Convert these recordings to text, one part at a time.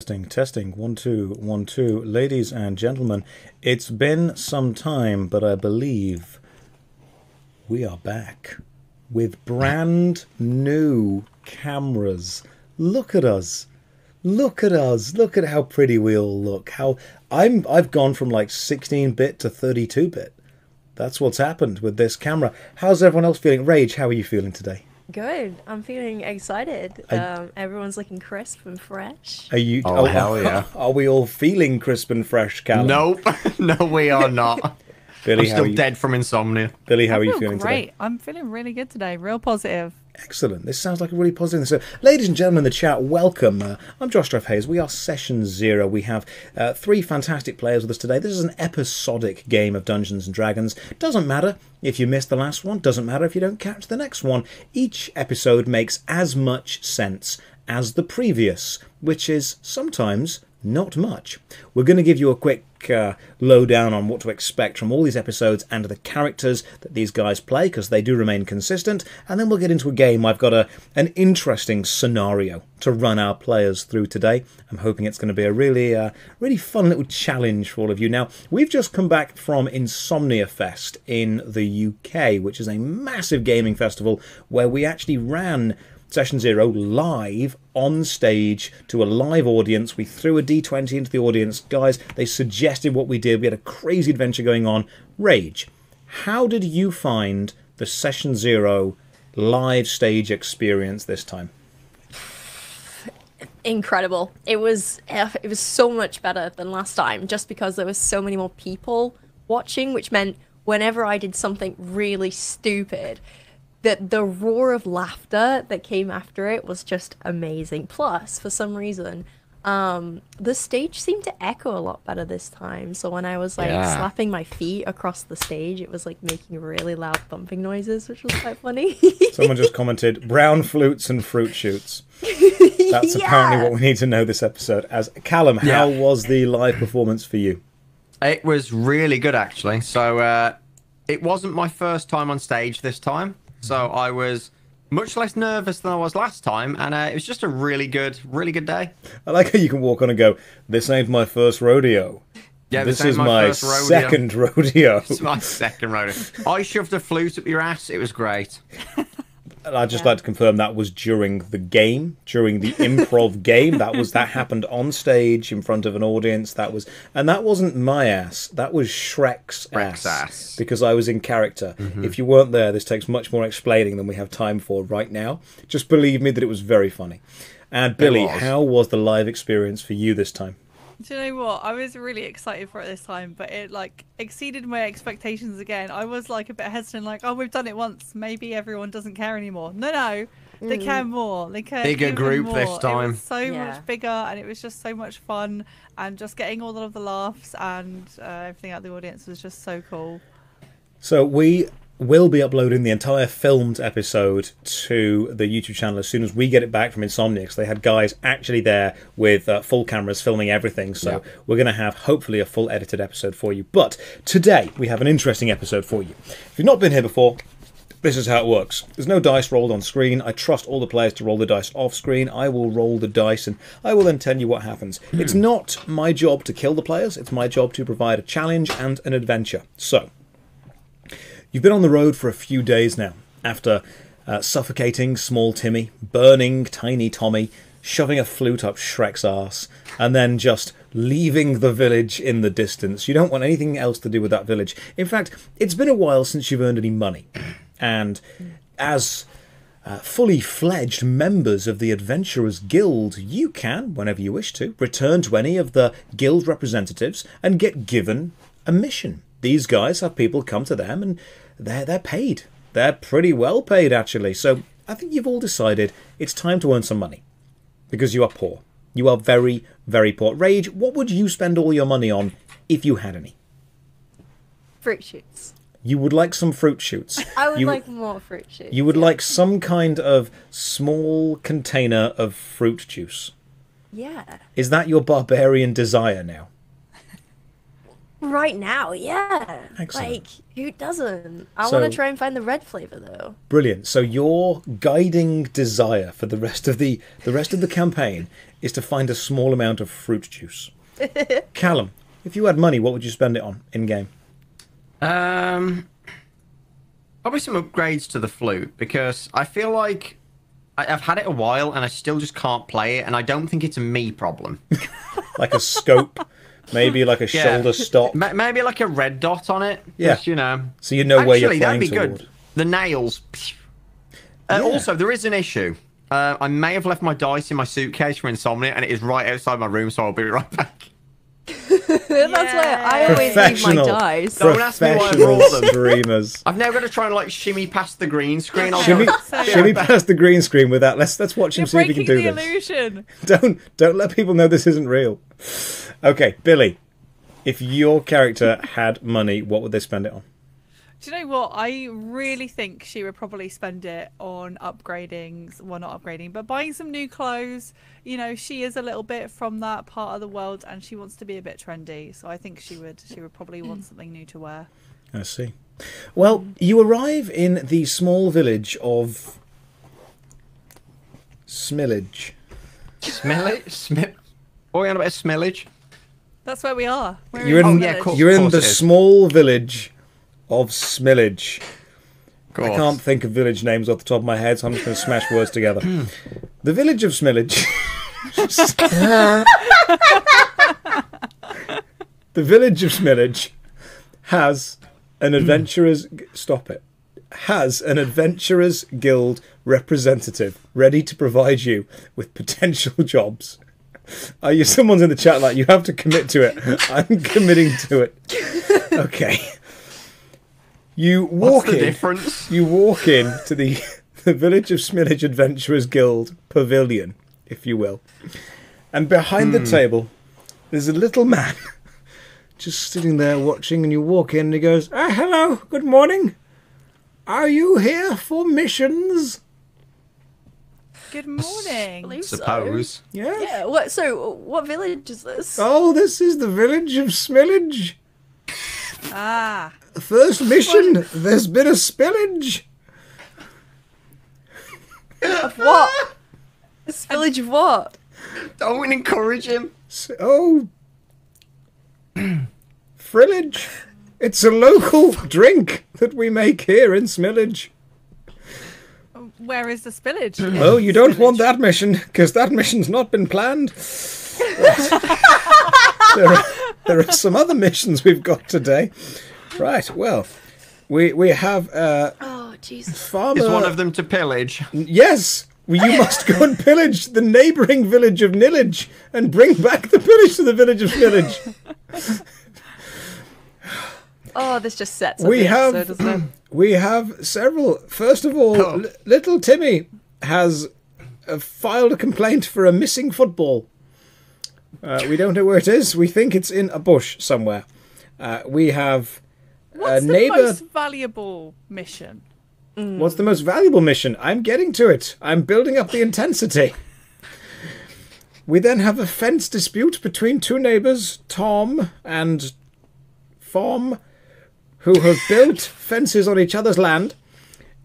Testing, 1 2 1 2. Ladies and gentlemen, it's been some time, but I believe we are back with brand new cameras. Look at us. Look at us. Look at how pretty we all look. I've gone from like 16-bit to 32-bit. That's what's happened with this camera. How's everyone else feeling? Rage, how are you feeling today? Good. I'm feeling excited. Everyone's looking crisp and fresh. Are you? Oh, hell yeah. Are we all feeling crisp and fresh, Callum? Nope. No, we are not. Billy, I'm still dead from insomnia. Billy, how are you feeling great. today? I'm feeling really good today. Real positive. Excellent. This sounds like a really positive. So, ladies and gentlemen in the chat, welcome. I'm Josh Hayes. We are Session 0. We have 3 fantastic players with us today. This is an episodic game of Dungeons and Dragons. Doesn't matter if you missed the last one. Doesn't matter if you don't catch the next one. Each episode makes as much sense as the previous, which is sometimes not much. We're going to give you a quick lowdown on what to expect from all these episodes and the characters that these guys play, because they do remain consistent, and then we'll get into a game. I've got an interesting scenario to run our players through today. I'm hoping it's going to be a really fun little challenge for all of you. Now, we've just come back from Insomnia Fest in the UK, which is a massive gaming festival where we actually ran Session 0 live on stage to a live audience. We threw a D20 into the audience. Guys, they suggested what we did. We had a crazy adventure going on. Rage, how did you find the Session 0 live stage experience this time? Incredible. It was so much better than last time, just because there was so many more people watching, which meant whenever I did something really stupid, that the roar of laughter that came after it was just amazing. Plus, for some reason, the stage seemed to echo a lot better this time. So when I was like slapping my feet across the stage, it was like making really loud thumping noises, which was quite funny. Someone just commented, brown flutes and fruit shoots. That's apparently what we need to know this episode. As Callum, how was the live performance for you? It was really good, actually. So it wasn't my first time on stage this time. So I was much less nervous than I was last time, and it was just a really good day. I like how you can walk on and go, this ain't my first rodeo. Yeah, this is my second rodeo. It's my second rodeo. I shoved a flute up your ass. It was great. And I'd just like to confirm that was during the game, during the improv game. That happened on stage in front of an audience. And that wasn't my ass. That was Shrek's ass. Because I was in character. If you weren't there, this takes much more explaining than we have time for right now. Just believe me that it was very funny. And Billy, how was the live experience for you this time? Do you know what? I was really excited for it this time, but it like exceeded my expectations again. I was like a bit hesitant, like, oh, we've done it once. Maybe everyone doesn't care anymore. No, they care more. They care bigger even group more. this time. It was so much bigger, and it was just so much fun, and just getting all of the laughs and everything out of the audience was just so cool. So we will be uploading the entire filmed episode to the YouTube channel as soon as we get it back from Insomnia, because they had guys actually there with full cameras filming everything. So we're going to have, hopefully, a full edited episode for you. But today, we have an interesting episode for you. If you've not been here before, this is how it works. There's no dice rolled on screen. I trust all the players to roll the dice off screen. I will roll the dice, and I will then tell you what happens. It's not my job to kill the players. It's my job to provide a challenge and an adventure. So you've been on the road for a few days now, after suffocating small Timmy, burning tiny Tommy, shoving a flute up Shrek's arse, and then just leaving the village in the distance. You don't want anything else to do with that village. In fact, it's been a while since you've earned any money. And as fully fledged members of the Adventurers Guild, you can, whenever you wish to, return to any of the guild representatives and get given a mission. These guys have people come to them, and they're paid. They're pretty well paid, actually. So I think you've all decided it's time to earn some money, because you are poor. You are very, very poor. Rage, what would you spend all your money on if you had any? Fruit shoots. You would like some fruit shoots. I would like more fruit shoots. You would like some kind of small container of fruit juice. Yeah. Is that your barbarian desire now? Right now, yeah. Excellent. Like, who doesn't? I So- want to try and find the red flavor though. Brilliant. So your guiding desire for the rest of the campaign is to find a small amount of fruit juice. Callum, if you had money, what would you spend it on in game? Probably some upgrades to the flute, because I feel like I've had it a while and I still just can't play it, and I don't think it's a me problem. Like a scope, maybe like a shoulder stop. Maybe like a red dot on it. Yeah. Just, you know. So you know where you're Actually, flying that'd be toward. good. The nails. Also, there is an issue. I may have left my dice in my suitcase for Insomnia, and it is right outside my room, so I'll be right back. That's why I always leave my Professional. dice. Don't ask me why I Professional brought them. streamers. I've now got to try and like shimmy past the green screen. Shimmy past the green screen with that. Let's watch him You're see if he can breaking do the this. illusion. Don't let people know this isn't real. Okay, Billy. If your character had money, what would they spend it on? Do you know what? I really think she would probably spend it on upgrading, well, not upgrading, but buying some new clothes. You know, she is a little bit from that part of the world, and she wants to be a bit trendy. So I think she would probably want something new to wear. I see. Well, you arrive in the small village of Smillage. Smillage? What are you on about Smillage? That's where we are. We're You're in, Oh, yeah, of course. you're in the it is. small village of Smillage. Of I course. can't think of village names off the top of my head, so I'm just going to smash words together. The village of Smillage. The village of Smillage has an adventurers. Stop it. Has an adventurers guild representative ready to provide you with potential jobs. Are you? Someone's in the chat like, you have to commit to it. I'm committing to it. Okay. You walk What's the in. difference? You walk in to the Village of Smillage Adventurers Guild pavilion, if you will. And behind the table, there's a little man just sitting there watching, and you walk in and he goes, hello, good morning. Are you here for missions? Good morning. believe so. Suppose. Yes. Yeah. What? So, what village is this? Oh, this is the Village of Smillage. Ah. First mission, there's been a spillage. Of what? This village of what? Don't encourage him. Oh, Frillage. It's a local drink that we make here in Smillage. Where is the spillage? Oh, you don't want that mission, because that mission's not been planned. There are some other missions we've got today. Right, well, we have Oh, Jesus. farmer... Is one of them to pillage? Yes! Well, you must go and pillage the neighbouring village of Nillage and bring back the pillage to the village of Smillage. Oh, this just sets up We the have- episode, doesn't it? We have several. First of all, Oh. little Timmy has filed a complaint for a missing football. We don't know where it is. We think it's in a bush somewhere. We have What's a the neighbour. most valuable mission? What's the most valuable mission? I'm getting to it. I'm building up the intensity. We then have a fence dispute between two neighbours, Tom and Fom, who have built fences on each other's land.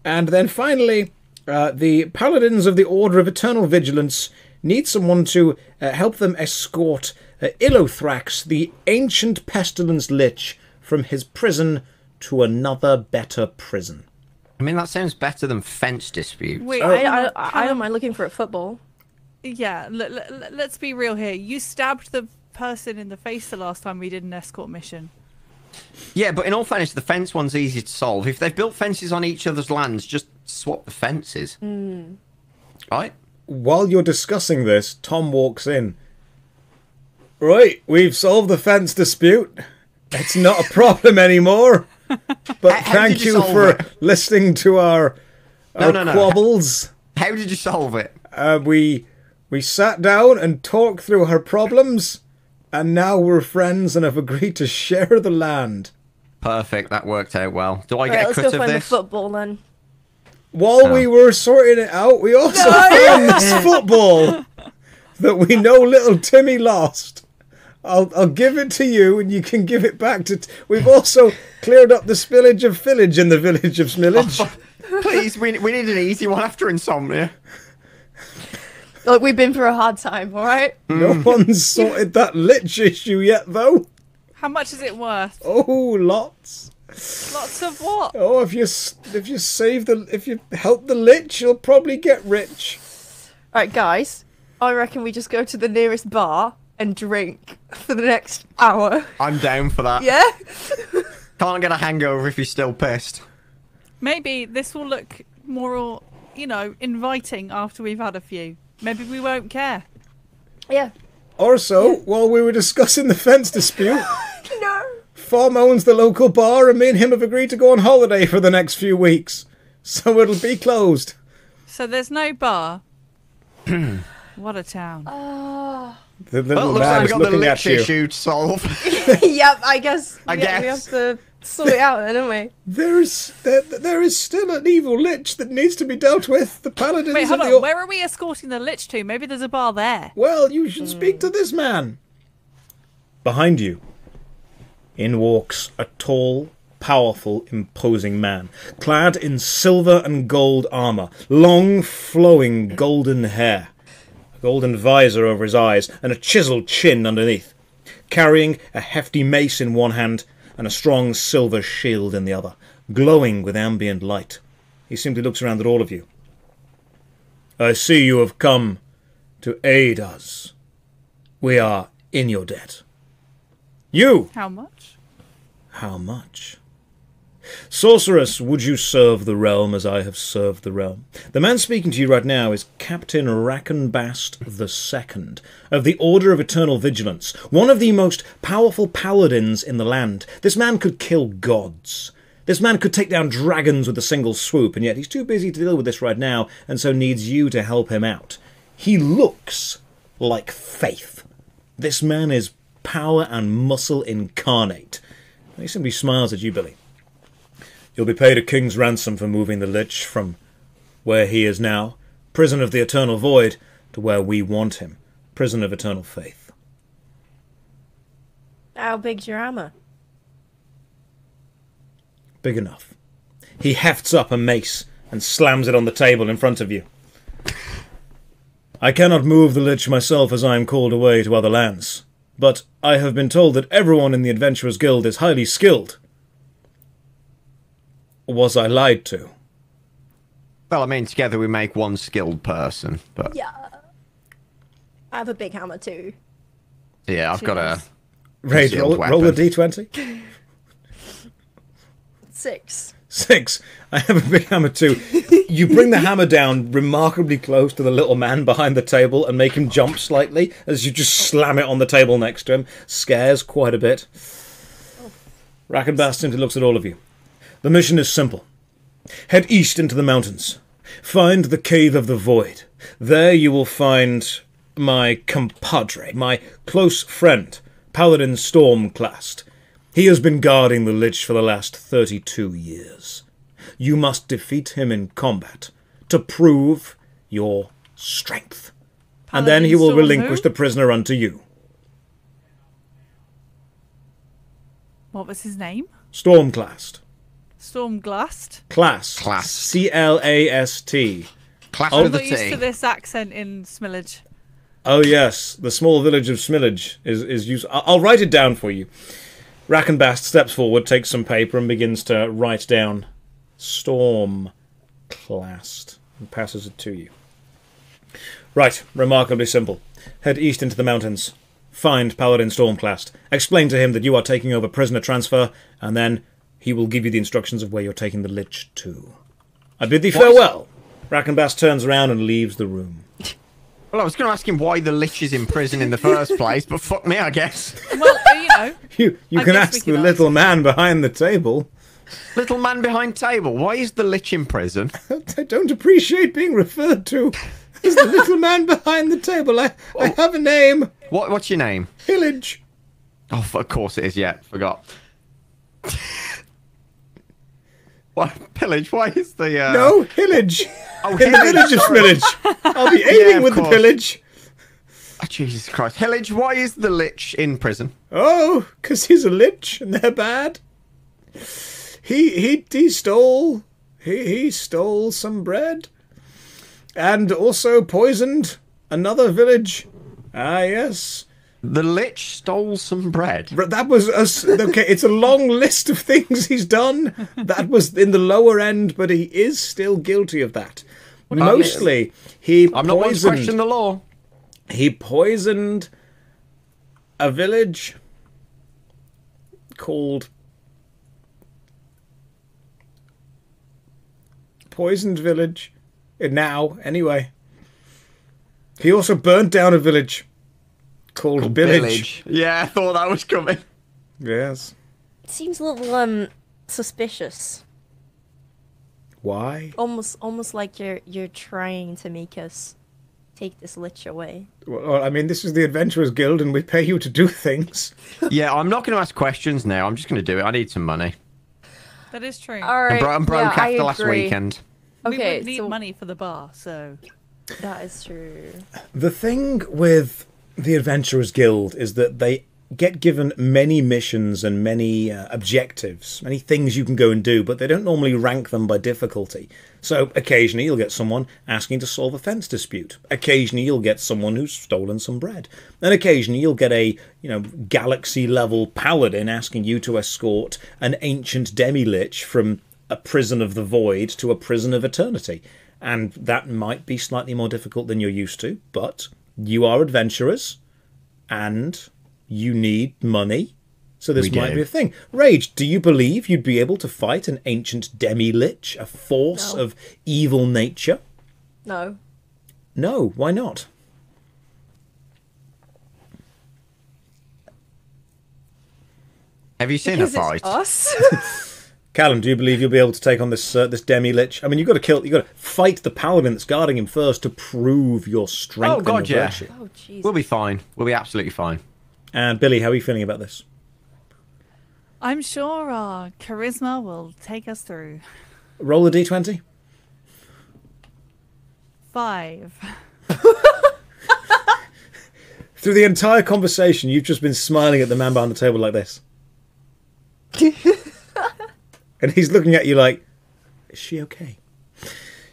And then finally, the Paladins of the Order of Eternal Vigilance need someone to help them escort Illothrax, the ancient pestilence lich, from his prison to another better prison. I mean, that sounds better than fence dispute. Wait, I don't mind looking for a football. Yeah, let's be real here. You stabbed the person in the face the last time we did an escort mission. Yeah, but in all fairness, the fence one's easy to solve. If they've built fences on each other's lands, just swap the fences. Right? While you're discussing this, Tom walks in. Right, we've solved the fence dispute. It's not a problem anymore. But How thank did you you solve for it? listening to our No. quabbles. How did you solve it? We sat down and talked through her problems, and now we're friends and have agreed to share the land. Perfect, that worked out well. Do I Right, get a let's cut go of find the this? football then. While we were sorting it out, we also found this football that we know little Timmy lost. I'll give it to you, and you can give it back to... We've also cleared up the spillage of village in the village of Smillage. Please, we need an easy one after insomnia. Look, we've been through a hard time, all right? No one's sorted that lich issue yet, though. How much is it worth? Oh, lots. Lots of what? Oh, if you help the lich, you'll probably get rich. Right, guys, I reckon we just go to the nearest bar and drink for the next hour. I'm down for that. Yeah? Can't get a hangover if you're still pissed. Maybe this will look more, you know, inviting after we've had a few. Maybe we won't care. Yeah. Or so, while we were discussing the fence dispute, No. Farm owns the local bar, and me and him have agreed to go on holiday for the next few weeks. So it'll be closed. So there's no bar. What a town. The little Looks like man we is got the looking lich at you. issue to solve. Yep, I guess. I We guess. have to sort it out then, don't we? There is still an evil lich that needs to be dealt with. The paladins Wait, hold of on. the... Where are we escorting the lich to? Maybe there's a bar there. Well, you should speak to this man. Behind you, in walks a tall, powerful, imposing man, clad in silver and gold armour, long, flowing golden hair, a golden visor over his eyes, and a chiselled chin underneath, carrying a hefty mace in one hand and a strong silver shield in the other, glowing with ambient light. He simply looks around at all of you. I see you have come to aid us. We are in your debt. You! How much? How much? Sorceress, would you serve the realm as I have served the realm? The man speaking to you right now is Captain Rakenbast II of the Order of Eternal Vigilance, one of the most powerful paladins in the land. This man could kill gods. This man could take down dragons with a single swoop, and yet he's too busy to deal with this right now, and so needs you to help him out. He looks like faith. This man is power and muscle incarnate. He simply smiles at you, Billy. You'll be paid a king's ransom for moving the lich from where he is now, prison of the eternal void, to where we want him, prison of eternal faith. How big's your hammer? Big enough. He hefts up a mace and slams it on the table in front of you. I cannot move the lich myself as I am called away to other lands, but I have been told that everyone in the Adventurers Guild is highly skilled. Was I lied to? Well, I mean, together we make one skilled person, but... Yeah. I have a big hammer too. Yeah, I've got a... Raid, Concealed roll the weapon. d20. 6. 6. I have a big hammer too. You bring the hammer down remarkably close to the little man behind the table and make him jump slightly as you just slam it on the table next to him. Scares quite a bit. Rakenbast simply looks at all of you. The mission is simple. Head east into the mountains. Find the Cave of the Void. There you will find my compadre, my close friend, Paladin Stormclast. He has been guarding the Lich for the last 32 years. You must defeat him in combat to prove your strength. And then he will Paladin Storm relinquish who? the prisoner unto you. What was his name? Stormclast. Stormglast. Class. Class. C-L-A-S-T. Class I'm with the not used to T. this accent in Smillage. Oh yes, the small village of Smillage is used. I'll write it down for you. Rakenbast steps forward, takes some paper, and begins to write down Stormclast and passes it to you. Right, remarkably simple. Head east into the mountains. Find Paladin Stormclast. Explain to him that you are taking over prisoner transfer, and then he will give you the instructions of where you're taking the Lich to. I bid thee farewell. Rakenbast turns around and leaves the room. Well, I was going to ask him why the Lich is in prison in the first place, but fuck me, I guess. Well, you know. You I can guess we ask can the ask. little man behind the table. Little man behind table, why is the Lich in prison? I don't appreciate being referred to as the little man behind the table. I have a name. What's your name? Pillage. Oh, of course it is, yeah, forgot. What, pillage, why is the... No, Hillage. Oh, In the village of Smillage. I'll be aiding of with the course. pillage. Oh, Jesus Christ. Hillage, why is the Lich in prison? Oh, because he's a lich and they're bad. He stole some bread and also poisoned another village. Ah, yes. The Lich stole some bread. That was us. Okay, it's a long list of things he's done. That was in the lower end, but he is still guilty of that. Mostly, I'm not one to question the law. He poisoned a village called Poisoned Village. Now, anyway. He also burnt down a village called Village. Yeah, I thought that was coming. Yes. It seems a little suspicious. Why? Almost like you're trying to make us take this lich away. Well, I mean, this is the Adventurers Guild, and we pay you to do things. Yeah, I'm not going to ask questions now. I'm just going to do it. I need some money. That is true. All right. I'm broke yeah, after last weekend. We Okay, would need so money for the bar, so... that is true. The thing with the Adventurers Guild is that they get given many missions and many objectives, many things you can go and do, but they don't normally rank them by difficulty. So occasionally you'll get someone asking to solve a fence dispute. Occasionally you'll get someone who's stolen some bread. And occasionally you'll get a, galaxy-level paladin asking you to escort an ancient demi-lich from a prison of the void to a prison of eternity. And that might be slightly more difficult than you're used to, but you are adventurers, and you need money, so this might be a thing. Rage, do you believe you'd be able to fight an ancient demi-lich, a force of evil nature? No. No, why not? Have you seen Because a fight? it's us. Callum, do you believe you'll be able to take on this demi-lich? I mean, you've got to fight the paladin that's guarding him first to prove your strength and your virtue. Oh, jeez. We'll be fine. We'll be absolutely fine. And Billy, how are you feeling about this? I'm sure our charisma will take us through. Roll a d20. 5. Through the entire conversation, you've just been smiling at the man behind the table like this. And he's looking at you like, is she okay?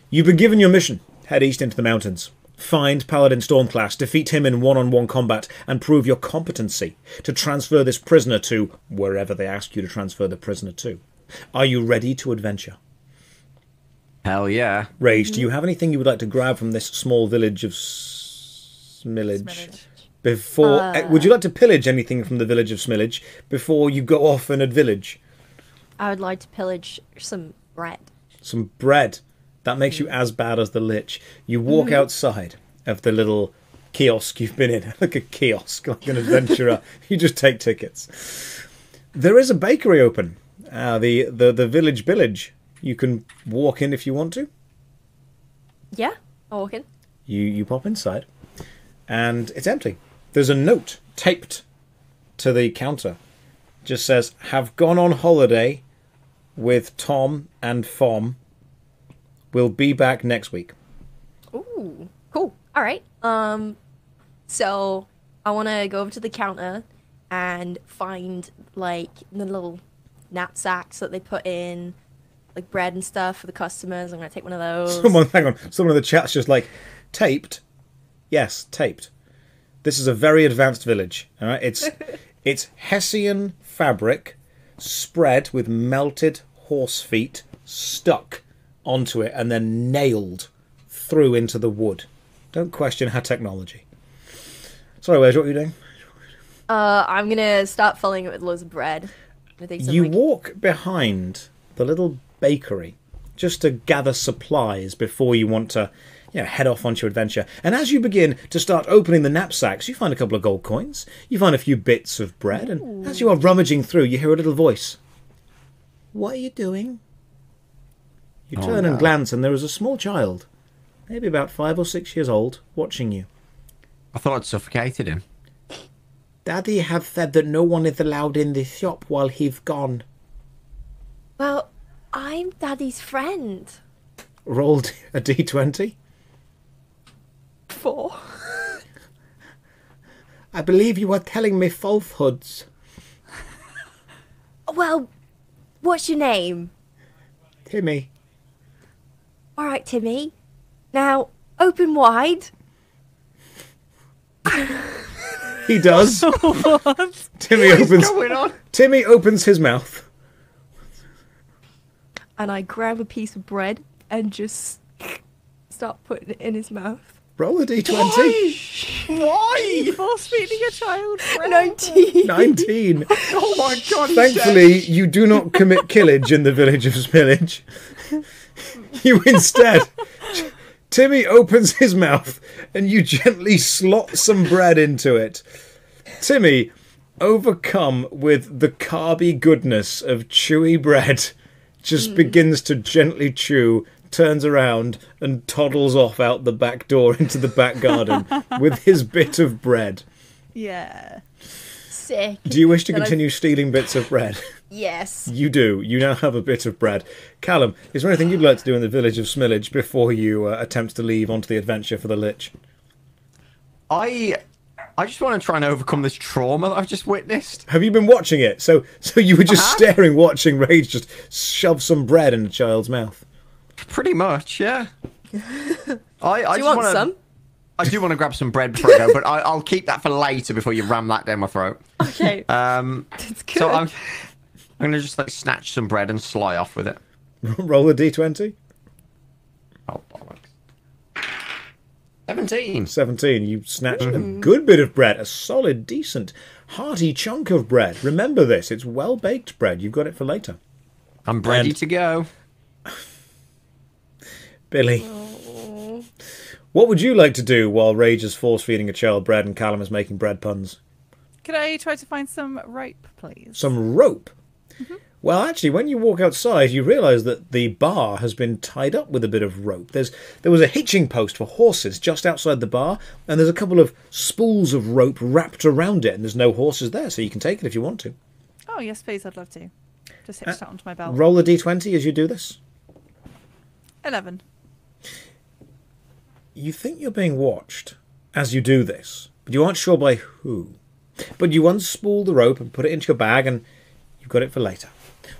You've been given your mission. Head east into the mountains. Find Paladin Stormclass, defeat him in one-on-one combat, and prove your competency to transfer this prisoner to wherever they ask you to transfer the prisoner to. Are you ready to adventure? Hell yeah. Rage, do you have anything you would like to grab from this small village of Smillage? Before, would you like to pillage anything from the village of Smillage before you go off and village? I would like to pillage some bread. Some bread. That makes you as bad as the lich. You walk outside of the little kiosk you've been in. Like a kiosk, like an adventurer. You just take tickets. There is a bakery open. The village. You can walk in if you want to. Yeah, I'll walk in. You pop inside. And it's empty. There's a note taped to the counter. Just says, have gone on holiday with Tom and Fom. We'll be back next week. Ooh, cool. All right. So I want to go over to the counter and find like the little knapsacks that they put in like bread and stuff for the customers. I'm gonna take one of those. Hang on. Someone in the chat's just like, taped? Yes, taped. This is a very advanced village. All right, it's Hessian fabric spread with melted horse feet stuck onto it and then nailed through into the wood. Don't question her technology. Sorry, Wes, what are you doing? I'm gonna start filling it with loads of bread. You walk behind the little bakery just to gather supplies before you want to head off on your adventure. And as you begin to start opening the knapsacks, you find a couple of gold coins. You find a few bits of bread. And as you are rummaging through, you hear a little voice. What are you doing? You turn and glance, and there is a small child, maybe about 5 or 6 years old, watching you. I thought I'd suffocated him. Daddy have said that no one is allowed in this shop while he's gone. Well, I'm Daddy's friend. Rolled a d20. 4. I believe you are telling me falsehoods. Well, what's your name? Timmy. All right, Timmy. Now, open wide. He does. What? Timmy opens his mouth. And I grab a piece of bread and just start putting it in his mouth. Roll a d20. Why? Force feeding a child. 19. 19. Oh my god. Thankfully, you do not commit killage in the village of Spillage. You instead... Timmy opens his mouth and you gently slot some bread into it. Timmy, overcome with the carby goodness of chewy bread, just begins to gently chew, turns around and toddles off out the back door into the back garden with his bit of bread. Yeah. Sick. Do you wish to continue stealing bits of bread? Yes. You do. You now have a bit of bread. Callum, is there anything you'd like to do in the village of Smillage before you attempt to leave onto the adventure for the Lich? I just want to try and overcome this trauma that I've just witnessed. Have you been watching it? So you were just staring, watching Rage just shove some bread in a child's mouth. Pretty much, yeah. Do you want some? I do want to grab some bread before I go, but I'll keep that for later before you ram that down my throat. Okay. It's good. So I'm going to just like snatch some bread and sly off with it. Roll a d20. Oh, bollocks. 17. 17. You snatched a good bit of bread. A solid, decent, hearty chunk of bread. Remember this. It's well-baked bread. You've got it for later. I'm ready to go. Billy. What would you like to do while Rage is force-feeding a child bread and Callum is making bread puns? Could I try to find some rope, please? Some rope? Well, actually, when you walk outside, you realise that the bar has been tied up with a bit of rope. There was a hitching post for horses just outside the bar, and there's a couple of spools of rope wrapped around it, and there's no horses there, so you can take it if you want to. Oh, yes, please. I'd love to. Just hitch that onto my belt. Roll a d20 as you do this. 11. You think you're being watched as you do this, but you aren't sure by who. But you unspool the rope and put it into your bag, and you've got it for later.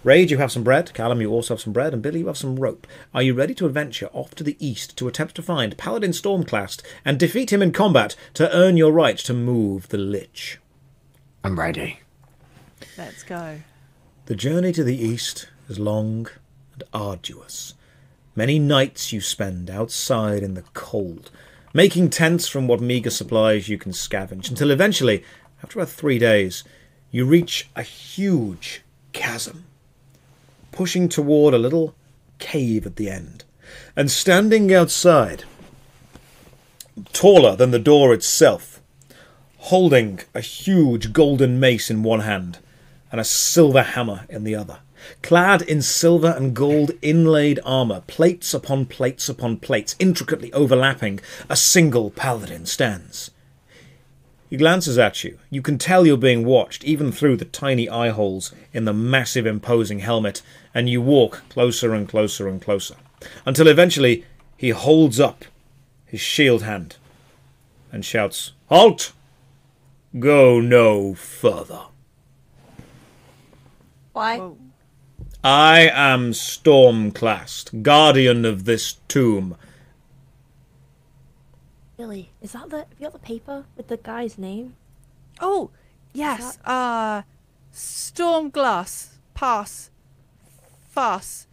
Rage, you have some bread. Callum, you also have some bread. And Billy, you have some rope. Are you ready to adventure off to the east to attempt to find Paladin Stormclast and defeat him in combat to earn your right to move the Lich? I'm ready. Let's go. The journey to the east is long and arduous. Many nights you spend outside in the cold, making tents from what meagre supplies you can scavenge, until eventually, after about 3 days, you reach a huge chasm, pushing toward a little cave at the end. And standing outside, taller than the door itself, holding a huge golden mace in one hand and a silver hammer in the other, clad in silver and gold inlaid armour, plates upon plates upon plates, intricately overlapping, a single paladin stands. He glances at you. You can tell you're being watched, even through the tiny eye holes in the massive imposing helmet, and you walk closer and closer and closer, until eventually he holds up his shield hand and shouts, "Halt! Go no further. Why? Whoa. I am Stormclast, guardian of this tomb." Billy, is that have you got the paper with the guy's name? Oh, yes. Stormglass. Pass. Fuss.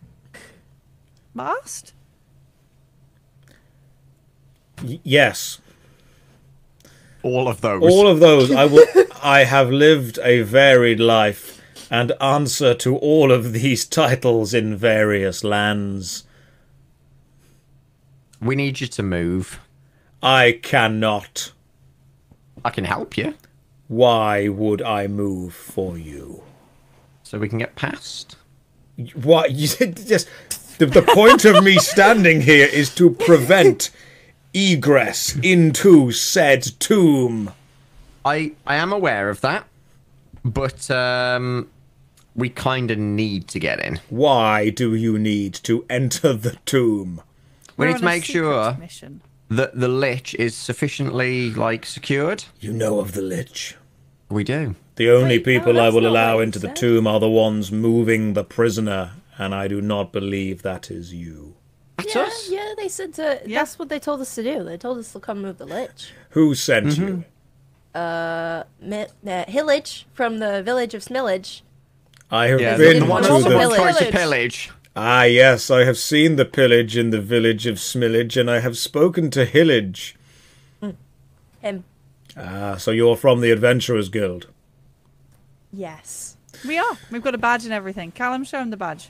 Mast? Yes. All of those. All of those. I have lived a varied life and answer to all of these titles in various lands. We need you to move. I cannot. I can help you. Why would I move for you? So we can get past. What? You just the point of me standing here is to prevent egress into said tomb. I am aware of that, but we kind of need to get in. Why do you need to enter the tomb? We We're need to on a make secret sure mission. the lich is sufficiently like secured? You know of the Lich. We do. The only Wait, no, people I that's will not allow what you into the said. tomb are the ones moving the prisoner, and I do not believe that is you. That's Yeah, us. yeah, they said to. Yeah. That's what they told us to do. They told us to come move the lich. Who sent you? Hillage from the village of Smillage. I have Yeah, been the one to who Village. tried to Village. pillage. Ah, yes, I have seen the pillage in the village of Smillage, and I have spoken to Hillage. Him. Ah, so you're from the Adventurers Guild. Yes. We are. We've got a badge and everything. Callum, show him the badge.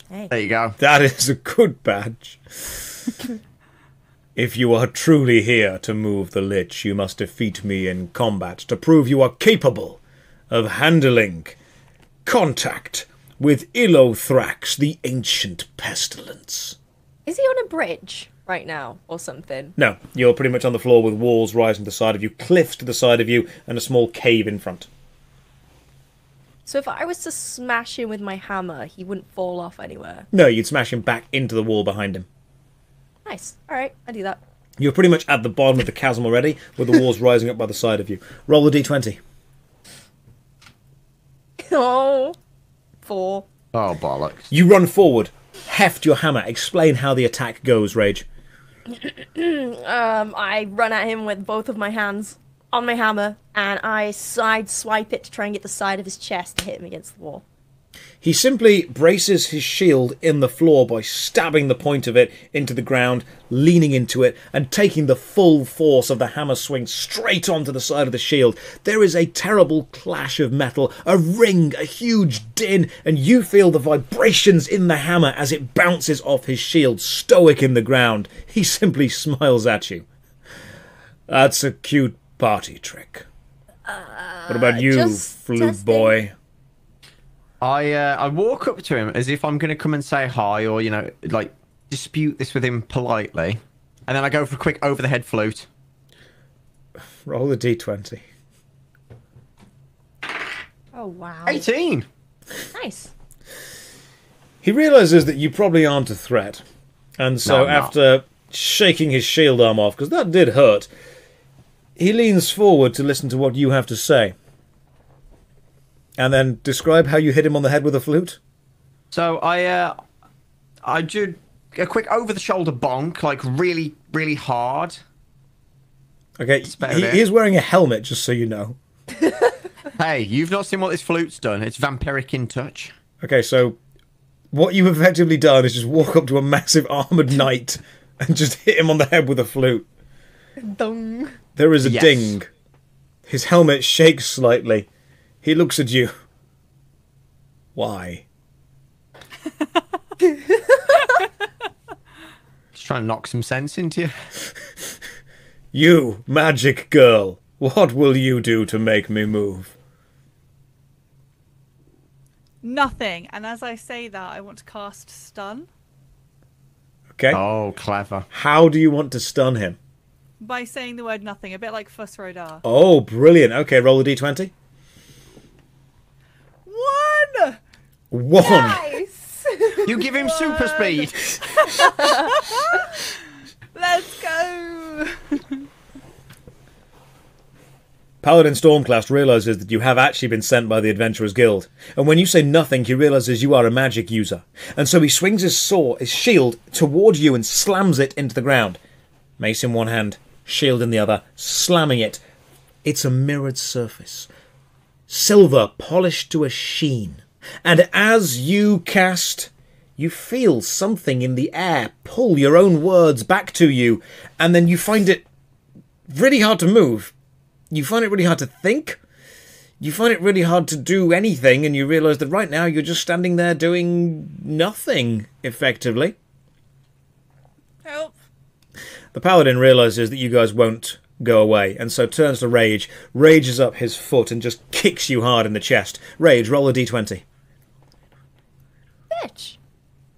Hey. There you go. That is a good badge. If you are truly here to move the Lich, you must defeat me in combat to prove you are capable of handling contact with Ilothrax, the ancient pestilence. Is he on a bridge right now or something? No, you're pretty much on the floor with walls rising to the side of you, cliffs to the side of you, and a small cave in front. So if I was to smash him with my hammer, he wouldn't fall off anywhere. No, you'd smash him back into the wall behind him. Nice. All right, I do that. You're pretty much at the bottom of the chasm already, with the walls rising up by the side of you. Roll a d20. Oh, 4. Oh, bollocks. You run forward, heft your hammer, explain how the attack goes, Rage. I run at him with both of my hands on my hammer, and I side swipe it to try and get the side of his chest to hit him against the wall. He simply braces his shield in the floor by stabbing the point of it into the ground, leaning into it, and taking the full force of the hammer swing straight onto the side of the shield. There is a terrible clash of metal, a ring, a huge din, and you feel the vibrations in the hammer as it bounces off his shield, stoic in the ground. He simply smiles at you. That's a cute party trick. What about you, just flute testing. boy? I walk up to him as if I'm going to come and say hi or, you know, like, dispute this with him politely. And then I go for a quick over-the-head flute. Roll a d20. Oh, wow. 18! Nice. He realises that you probably aren't a threat. And so No, I'm not. after shaking his shield arm off, because that did hurt, he leans forward to listen to what you have to say. And then describe how you hit him on the head with a flute. So I do a quick over-the-shoulder bonk, like really, really hard. Okay, better bit. he is wearing a helmet, just so you know. Hey, you've not seen what this flute's done. It's vampiric in touch. Okay, so what you've effectively done is just walk up to a massive armoured knight and just hit him on the head with a flute. Dung. There is a Yes. ding. His helmet shakes slightly. He looks at you. Why? Just trying to knock some sense into you. You, magic girl, what will you do to make me move? Nothing. And as I say that, I want to cast stun Okay. Oh, clever. How do you want to stun him? by saying the word nothing, a bit like Fuss Rodar. Oh, brilliant. Okay, roll a d20. 1! 1. Nice. You give him super speed. Let's go! Paladin Stormclast realizes that you have actually been sent by the Adventurers Guild, and when you say nothing, he realizes you are a magic user, and so he swings his sword, his shield, towards you and slams it into the ground. Mace in one hand, shield in the other, slamming it. It's a mirrored surface, silver polished to a sheen, and as you cast, you feel something in the air pull your own words back to you, and then you find it really hard to move. You find it really hard to think. You find it really hard to do anything, and you realise that right now you're just standing there doing nothing, effectively. Help! The Paladin realises that you guys won't go away, and so turns to Rage, rages up his foot, and just kicks you hard in the chest. Rage, roll a d20. Bitch.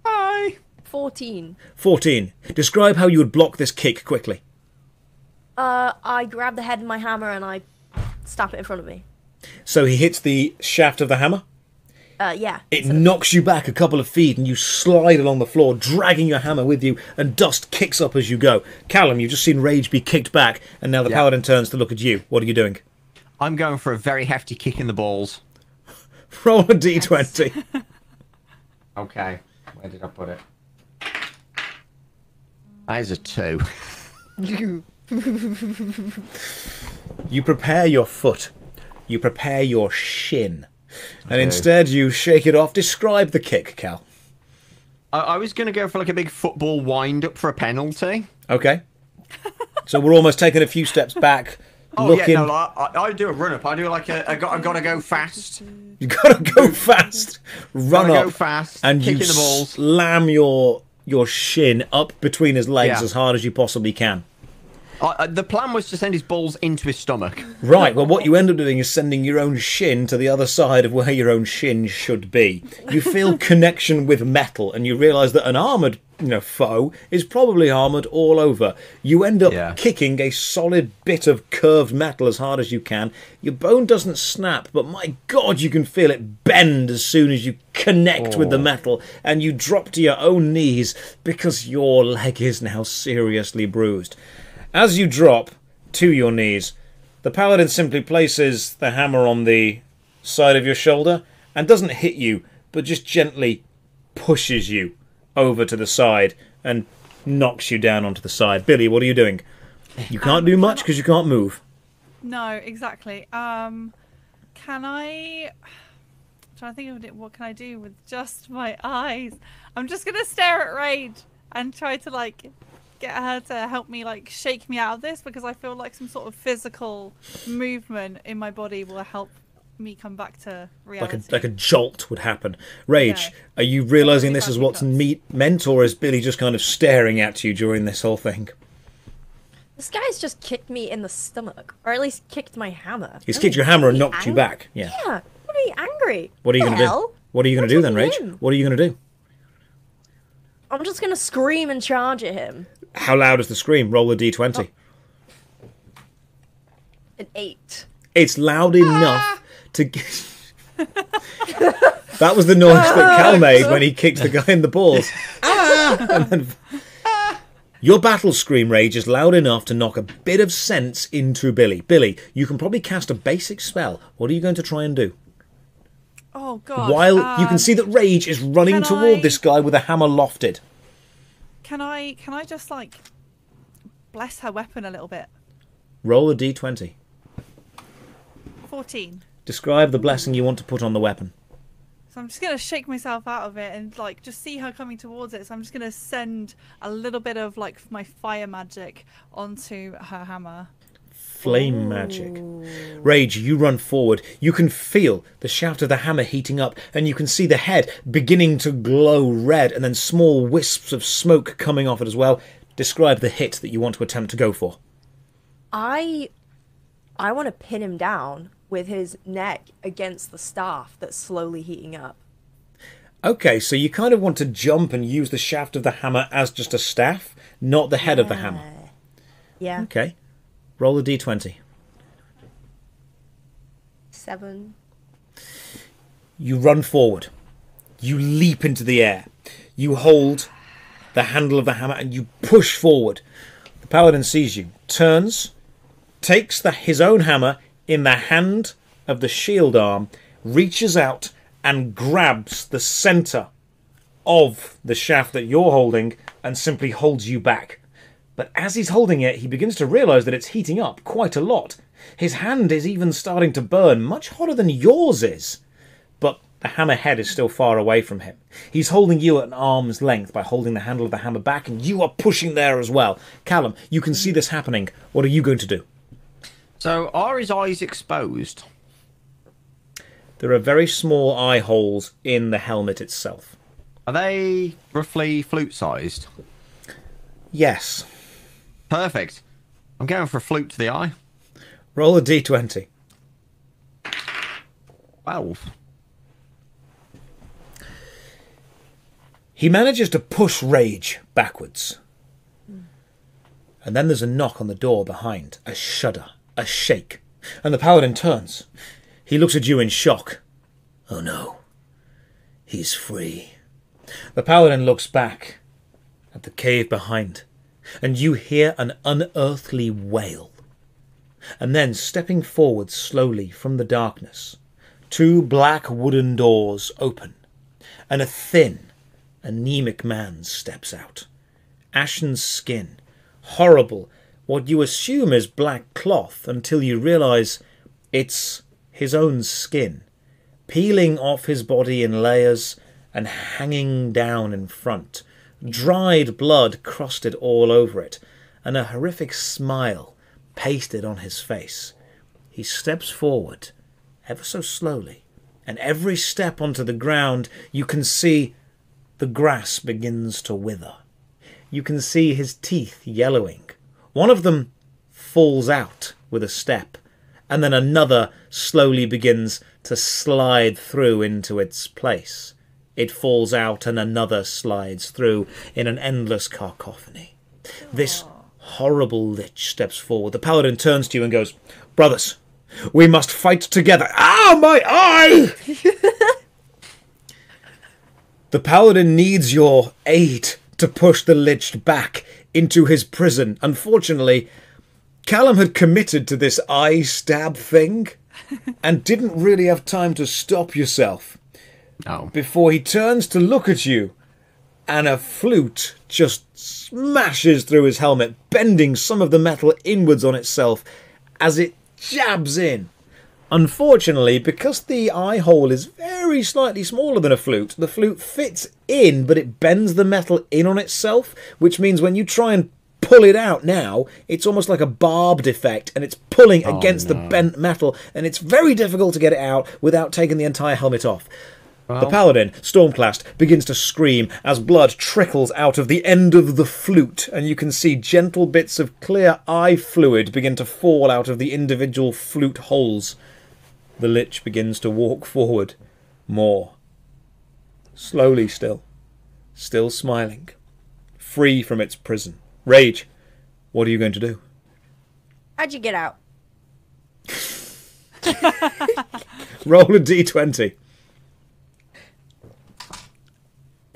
Hi. 14. 14. Describe how you would block this kick quickly. I grab the head of my hammer and I stab it in front of me. So he hits the shaft of the hammer. Yeah. It knocks you back a couple of feet and you slide along the floor, dragging your hammer with you, and dust kicks up as you go. Callum, you've just seen Rage be kicked back, and now the paladin turns to look at you. What are you doing? I'm going for a very hefty kick in the balls. Roll a d20. Okay. Where did I put it? That is a 2. You prepare your foot. You prepare your shin. And instead you shake it off. Describe the kick, Cal. I was going to go for like a big football wind-up for a penalty. Okay. So we're almost taking a few steps back. Looking... yeah, no, I do a run-up. I do like I gotta go fast. You gotta go fast. Run up. Go fast. And kick you in the balls. slam your shin up between his legs as hard as you possibly can. The plan was to send his balls into his stomach. Right, well, what you end up doing is sending your own shin to the other side of where your own shin should be. You feel connection with metal, and you realise that an armoured foe is probably armoured all over. You end up kicking a solid bit of curved metal as hard as you can. Your bone doesn't snap, but my God, you can feel it bend as soon as you connect with the metal, and you drop to your own knees because your leg is now seriously bruised. As you drop to your knees, the paladin simply places the hammer on the side of your shoulder and doesn't hit you, but just gently pushes you over to the side and knocks you down onto the side. Billy, what are you doing? You can't do much because you can't move. No, exactly. Can I... I'm trying to think of it. What can I do with just my eyes? I'm just going to stare at Rage and try to, like... get her to help me, like, shake me out of this, because I feel like some sort of physical movement in my body will help me come back to reality. Like a jolt would happen. Rage, are you realising this is what's meant, or is Billy just kind of staring at you during this whole thing? This guy's just kicked me in the stomach, or at least kicked my hammer. He's kicked your hammer and knocked you back. Yeah. Yeah. What are you angry? What are you going to do? What are you going to do then, Rage? What are you going to do? I'm just going to scream and charge at him. How loud is the scream? Roll a d20. An 8. It's loud enough to get... That was the noise that Cal made when he kicked the guy in the balls. And then... Your battle scream, Rage, is loud enough to knock a bit of sense into Billy. Billy, you can probably cast a basic spell. What are you going to try and do? Oh, God. While you can see that Rage is running toward this guy with a hammer lofted. Can I just, like, bless her weapon a little bit? Roll a d20. 14. Describe the blessing you want to put on the weapon. So I'm just going to shake myself out of it and, like, just see her coming towards it. So I'm just going to send a little bit of, like, my fire magic onto her hammer. Flame magic. Rage, you run forward. You can feel the shaft of the hammer heating up, and you can see the head beginning to glow red, and then small wisps of smoke coming off it as well. Describe the hit that you want to attempt to go for. I want to pin him down with his neck against the staff that's slowly heating up. Okay, so you kind of want to jump and use the shaft of the hammer as just a staff, not the head of the hammer. Yeah. Okay. Roll a d20. 7. You run forward. You leap into the air. You hold the handle of the hammer and you push forward. The paladin sees you, turns, takes his own hammer in the hand of the shield arm, reaches out and grabs the centre of the shaft that you're holding and simply holds you back. But as he's holding it, he begins to realise that it's heating up quite a lot. His hand is even starting to burn, much hotter than yours is. But the hammer head is still far away from him. He's holding you at an arm's length by holding the handle of the hammer back, and you are pushing there as well. Callum, you can see this happening. What are you going to do? So, are his eyes exposed? There are very small eye holes in the helmet itself. Are they roughly flute-sized? Yes. Perfect. I'm going for a flute to the eye. Roll a d20. 12. He manages to push Rage backwards. And then there's a knock on the door behind. A shudder. A shake. And the paladin turns. He looks at you in shock. Oh no. He's free. The paladin looks back at the cave behind, and you hear an unearthly wail. And then, stepping forward slowly from the darkness, 2 black wooden doors open, and a thin, anemic man steps out. Ashen skin, horrible, what you assume is black cloth until you realise it's his own skin, peeling off his body in layers and hanging down in front, dried blood crusted all over it, and a horrific smile pasted on his face. He steps forward, ever so slowly, and every step onto the ground you can see the grass begins to wither. You can see his teeth yellowing. One of them falls out with a step, and then another slowly begins to slide through into its place. It falls out and another slides through in an endless cacophony. This horrible lich steps forward. The paladin turns to you and goes, "Brothers, we must fight together." Ah, my eye! The paladin needs your aid to push the lich back into his prison. Unfortunately, Callum had committed to this eye stab thing and didn't really have time to stop yourself. Oh. Before he turns to look at you, and a flute just smashes through his helmet, bending some of the metal inwards on itself as it jabs in. Unfortunately, because the eye hole is very slightly smaller than a flute, the flute fits in, but it bends the metal in on itself, which means when you try and pull it out now, it's almost like a barbed effect, and it's pulling against the bent metal, and it's very difficult to get it out without taking the entire helmet off. The paladin, stormclast, begins to scream as blood trickles out of the end of the flute, and you can see gentle bits of clear eye fluid begin to fall out of the individual flute holes. The lich begins to walk forward more. Slowly still smiling, free from its prison. Rage, what are you going to do? How'd you get out? Roll a d20.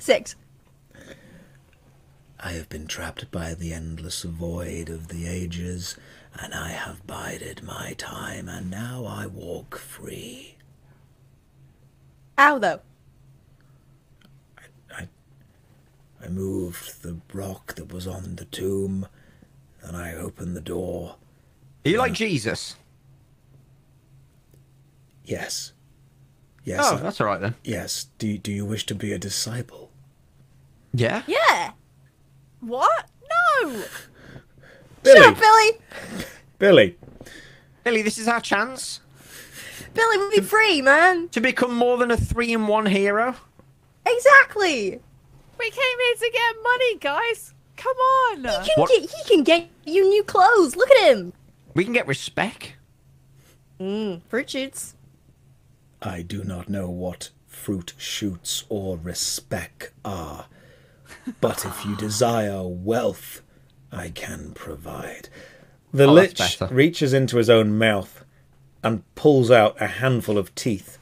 6. I have been trapped by the endless void of the ages, and I have bided my time, and now I walk free. How, though? I moved the rock that was on the tomb, and I opened the door. Are you like Jesus? Yes. Oh, that's all right then. Yes. Do you wish to be a disciple? Yeah? Yeah. What? No. Billy! Shut up, Billy! Billy! Billy, this is our chance Billy, we'll be free, man! to become more than a 3-in-1 hero. Exactly! We came here to get money, guys. Come on. He can get you new clothes. Look at him! We can get respect. Fruit shoots. I do not know what fruit shoots or respect are, but if you desire wealth, I can provide. The lich reaches into his own mouth and pulls out a handful of teeth,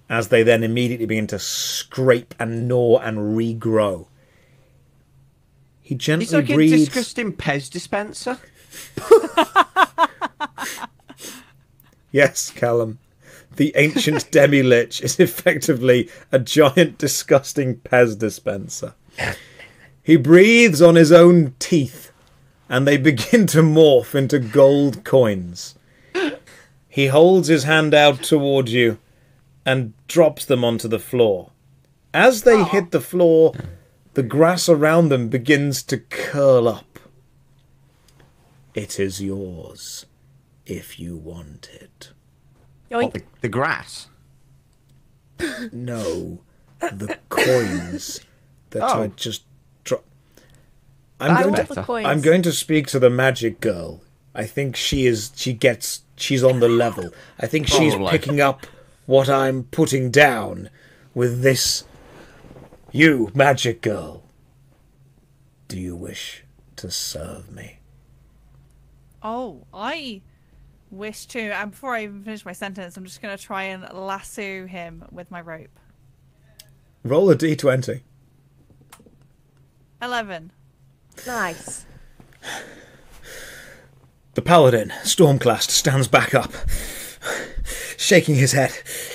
as they then immediately begin to scrape and gnaw and regrow. He gently He's like breathes. a disgusting Pez dispenser. Yes, Callum. The ancient demi-lich is effectively a giant, disgusting Pez dispenser. He breathes on his own teeth, and they begin to morph into gold coins. He holds his hand out toward you and drops them onto the floor. As they hit the floor, the grass around them begins to curl up. It is yours, if you want it. What, the grass? No, the coins that I just dropped. I'm going to speak to the magic girl. I think she's on the level. I think she's picking up what I'm putting down with this. You, magic girl. Do you wish to serve me? Oh, I wish to. And before I even finish my sentence, I'm just going to try and lasso him with my rope. Roll a d20. 11. Nice. The paladin, Stormclast, stands back up, shaking his head.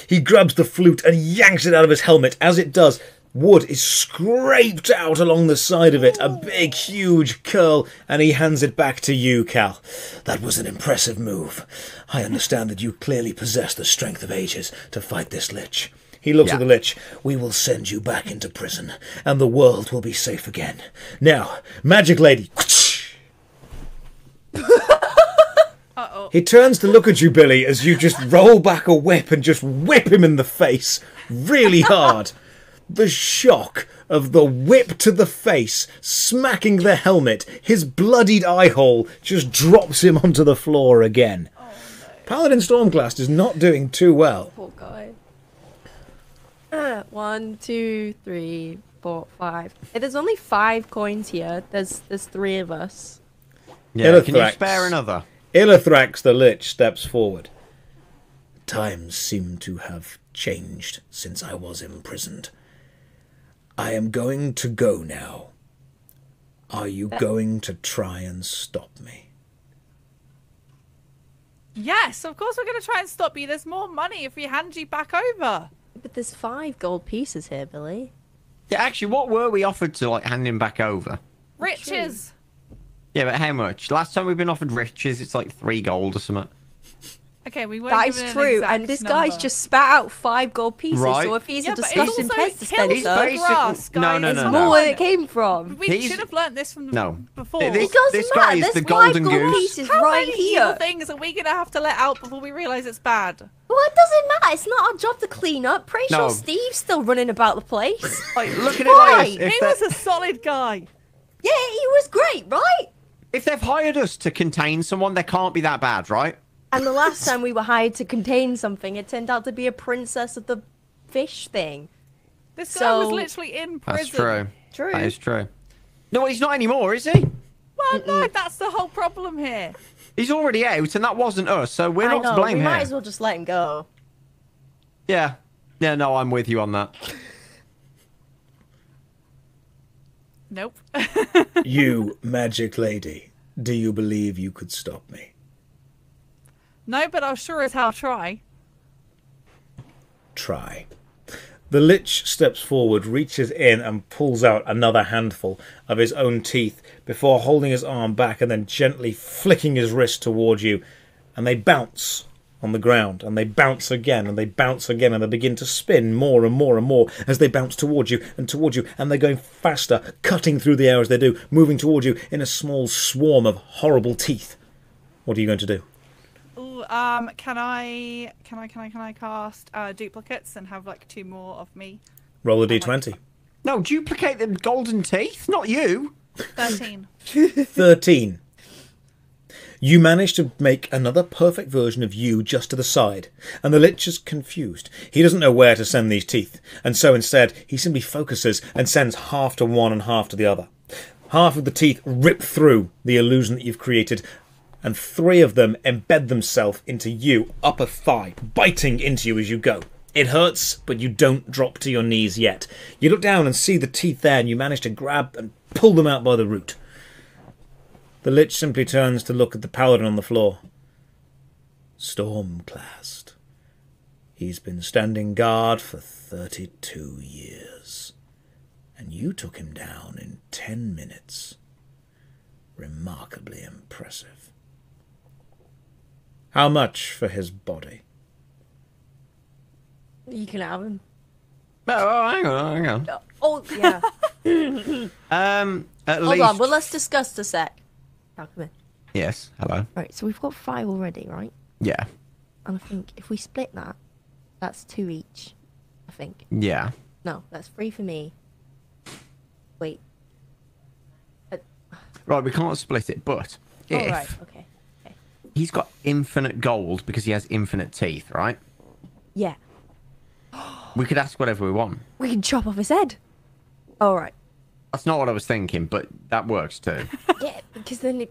He grabs the flute and yanks it out of his helmet. As it does, wood is scraped out along the side of it, a big, huge curl, and he hands it back to you, Cal. That was an impressive move. I understand that you clearly possess the strength of ages to fight this lich. He looks at the lich. We will send you back into prison, and the world will be safe again. Now, Magic Lady... Uh-oh. He turns to look at you, Billy, as you just roll back a whip and just whip him in the face really hard. The shock of the whip to the face, smacking the helmet, his bloodied eye hole just drops him onto the floor again. Oh, no. Paladin Stormclast is not doing too well. Poor guy. 1, 2, 3, 4, 5. Hey, there's only 5 coins here. There's 3 of us. Yeah, can you spare another? Illithrax the Lich steps forward. Times seem to have changed since I was imprisoned. I am going to go now. Are you going to try and stop me? Yes, of course we're going to try and stop you. There's more money if we hand you back over. But there's 5 gold pieces here, Billy. Yeah, actually, what were we offered to like hand him back over? Riches. Yeah, but how much? Last time we've been offered riches, it's like 3 gold or something. Okay, we won't. That is true, and this guy's just spat out 5 gold pieces. Right. So if he's Yeah, a but it's disgusting also pest killed dispenser, the Basically- grass, no, guys. no, it's no, more no. where it came from. We He's- should have learnt this from No. before. This- It doesn't this guy matter. is There's the 5 golden gold goose. pieces How right many here. evil things are we going to have to let out before we realise it's bad? Well, it doesn't matter. It's not our job to clean up. Pretty No. sure Steve's still running about the place. Like, look at it Why? like this. He was a solid guy. Yeah, he was great, right? If they've hired us to contain someone, they can't be that bad, right? And the last time we were hired to contain something, it turned out to be a princess of the fish thing. This guy was So- literally in prison. That's true. True. That is true. No, he's not anymore, is he? Well, no, that's the whole problem here. He's already out, and that wasn't us, so we're I not know. to blame we here. might as well just let him go. Yeah. Yeah, no, I'm with you on that. Nope. You, Magic Lady, do you believe you could stop me? No, but I'll sure as hell try. Try. The Lich steps forward, reaches in and pulls out another handful of his own teeth before holding his arm back and then gently flicking his wrist toward you. And they bounce on the ground, and they bounce again, and they bounce again, and they begin to spin more and more and more as they bounce towards you, and they're going faster, cutting through the air as they do, moving towards you in a small swarm of horrible teeth. What are you going to do? Ooh, can I cast duplicates and have like 2 more of me? Roll a d20. No, duplicate the golden teeth, not you. 13. 13. You manage to make another perfect version of you just to the side, and the Lich is confused. He doesn't know where to send these teeth, and so instead he simply focuses and sends half to one and half to the other. Half of the teeth rip through the illusion that you've created, and 3 of them embed themselves into you, upper thigh, biting into you as you go. It hurts, but you don't drop to your knees yet. You look down and see the teeth there, and you manage to grab and pull them out by the root. The Lich simply turns to look at the paladin on the floor. Stormclast. He's been standing guard for 32 years, and you took him down in 10 minutes. Remarkably impressive. How much for his body? You can have him. Oh, hang on. Oh, yeah. At Hold least... on. Well, let's discuss a sec. Now, come in. Yes, hello. Right, so we've got 5 already, right? Yeah. And I think if we split that, that's 2 each. I think. Yeah. No, that's 3 for me. Wait. Right, we can't split it, but if Oh, right. Okay. he's got infinite gold because he has infinite teeth, right? Yeah. We could ask whatever we want. We can chop off his head. All right. That's not what I was thinking, but that works too. Yeah, because then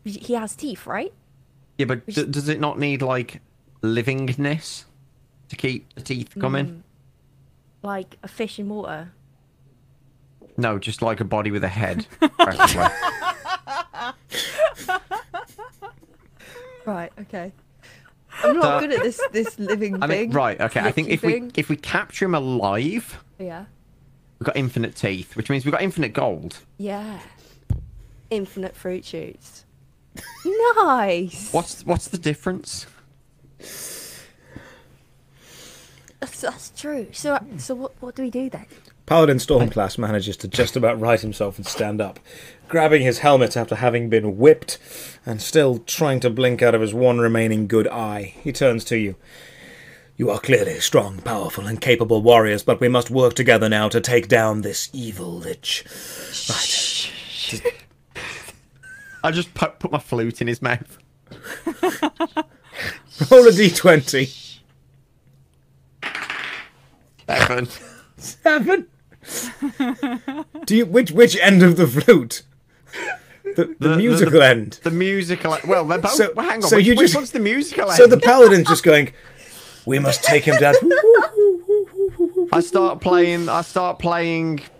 he has teeth, right? Yeah, but does it not need, like, livingness to keep the teeth coming? Like a fish in water? No, just like a body with a head. Preferably. Right, okay. I'm not good at this living thing. I mean, right, okay. I think if we capture him alive, Yeah. we've got infinite teeth, which means we've got infinite gold. Yeah. Infinite fruit shoots. Nice. What's the difference? That's true. So what do we do then? Paladin Stormclass manages to just about right himself and stand up, grabbing his helmet after having been whipped and still trying to blink out of his one remaining good eye. He turns to you. You are clearly strong, powerful, and capable warriors, but we must work together now to take down this evil lich. Right. I just put my flute in his mouth. Roll a d20. 7. 7? Do you which end of the flute? The musical end. The musical. Well, they're both. So- well, hang on. so which, you which just- one's the musical end? So the paladin's just going, we must take him down. I start playing.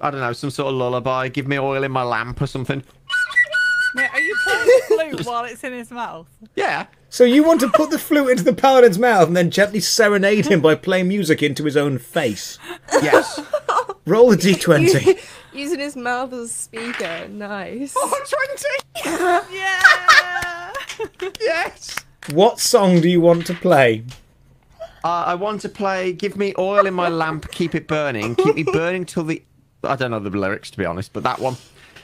I don't know, some sort of lullaby. Give me oil in my lamp or something. Wait, are you playing the flute while it's in his mouth? Yeah. So you want to put the flute into the paladin's mouth and then gently serenade him by playing music into his own face. Yes. Roll a d20. Using his mouth as a speaker. Nice. Oh, 20. Yeah. Yes. What song do you want to play? I want to play. Give me oil in my lamp. Keep it burning. Keep me burning till the. I don't know the lyrics, to be honest, but that one,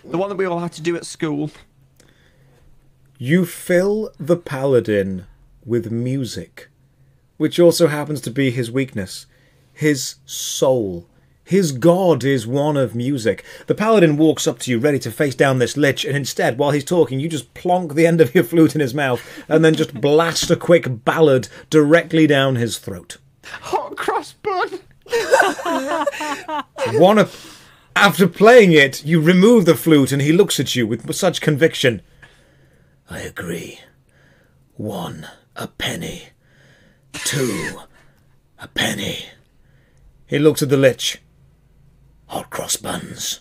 the one that we all had to do at school. You fill the paladin with music, which also happens to be his weakness, his soul. His god is one of music. The paladin walks up to you ready to face down this lich, and instead, while he's talking, you just plonk the end of your flute in his mouth and then just blast a quick ballad directly down his throat. Hot cross bun. After playing it, you remove the flute and he looks at you with such conviction. I agree. 1, a penny. 2, a penny. He looks at the lich. Hot cross buns.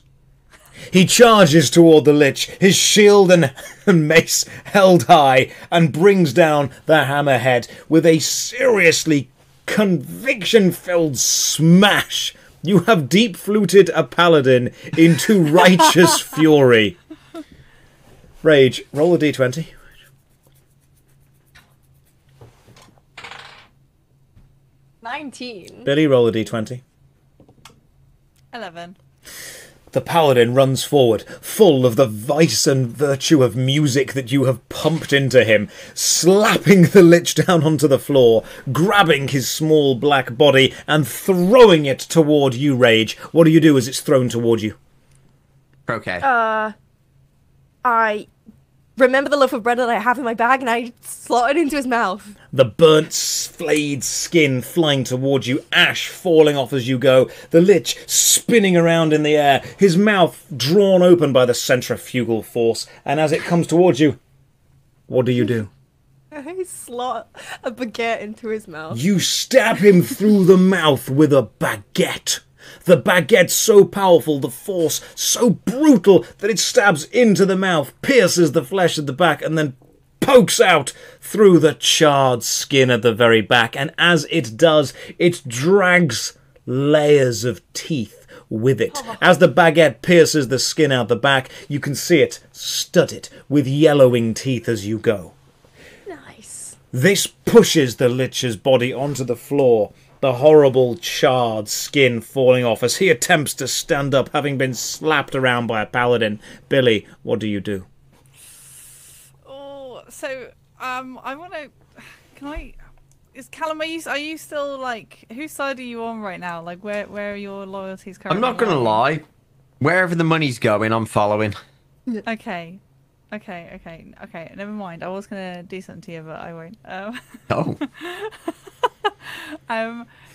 He charges toward the lich, his shield and mace held high, and brings down the hammerhead with a seriously conviction-filled smash. You have deep-fluted a paladin into righteous fury. Rage, roll a d20. 19. Billy, roll a d20. 11. The paladin runs forward, full of the vice and virtue of music that you have pumped into him, slapping the lich down onto the floor, grabbing his small black body and throwing it toward you, Rage. What do you do as it's thrown toward you? Okay. I remember the loaf of bread that I have in my bag and I slot it into his mouth. The burnt, flayed skin flying toward you, ash falling off as you go, the lich spinning around in the air, his mouth drawn open by the centrifugal force, and as it comes towards you, what do you do? I slot a baguette into his mouth. You stab him through the mouth with a baguette. The baguette so powerful, the force so brutal that it stabs into the mouth, pierces the flesh at the back, and then pokes out through the charred skin at the very back. And as it does, it drags layers of teeth with it. As the baguette pierces the skin out the back, you can see it studded with yellowing teeth as you go. Nice. This pushes the lich's body onto the floor, the horrible charred skin falling off as he attempts to stand up, having been slapped around by a paladin. Billy, what do you do? Oh, so I want to. Can I? Is Callum? Are you still like? Whose side are you on right now? Like, where are your loyalties currently? I'm not gonna lie. Wherever the money's going, I'm following. Okay. Never mind. I was gonna do something to you, but I won't. Oh.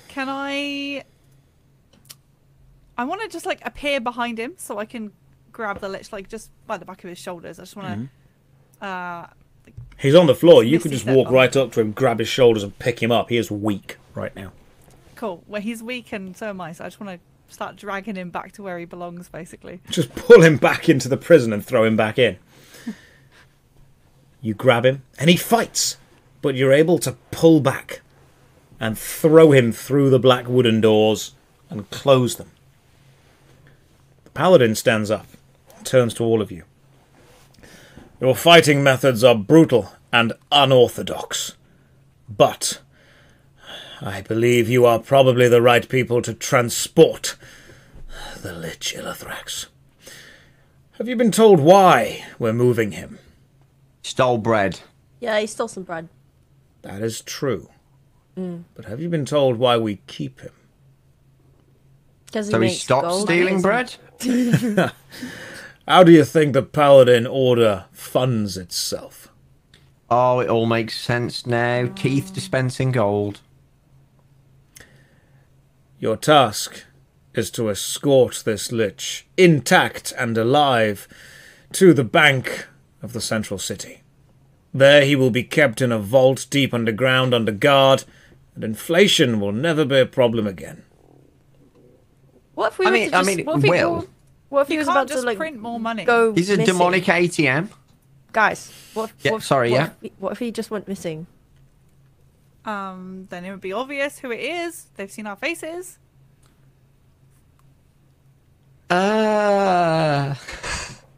Can I want to just like appear behind him so I can grab the lich like just by the back of his shoulders. I just want to. He's on the floor. You can Misty just step walk on. right up to him, grab his shoulders and pick him up. He is weak right now. Cool. Well, he's weak and so am I, so I just want to start dragging him back to where he belongs, basically. Just pull him back into the prison and throw him back in. You grab him, and he fights, but you're able to pull back and throw him through the black wooden doors and close them. The paladin stands up and turns to all of you. Your fighting methods are brutal and unorthodox, but I believe you are probably the right people to transport the Lich Illithrax. Have you been told why we're moving him? Stole bread. Yeah, he stole some bread. That is true. But have you been told why we keep him? So he stopped stealing bread? How do you think the Paladin Order funds itself? Oh, it all makes sense now. Keith dispensing gold. Your task is to escort this Lich, intact and alive, to the bank of the central city. There he will be kept in a vault deep underground under guard, and inflation will never be a problem again. What if we What if he You was can't about just to like print more money. go He's a missing? demonic ATM. Guys, what if, Yeah, what if- sorry, what yeah? if, what if he just went missing? Then it would be obvious who it is. They've seen our faces.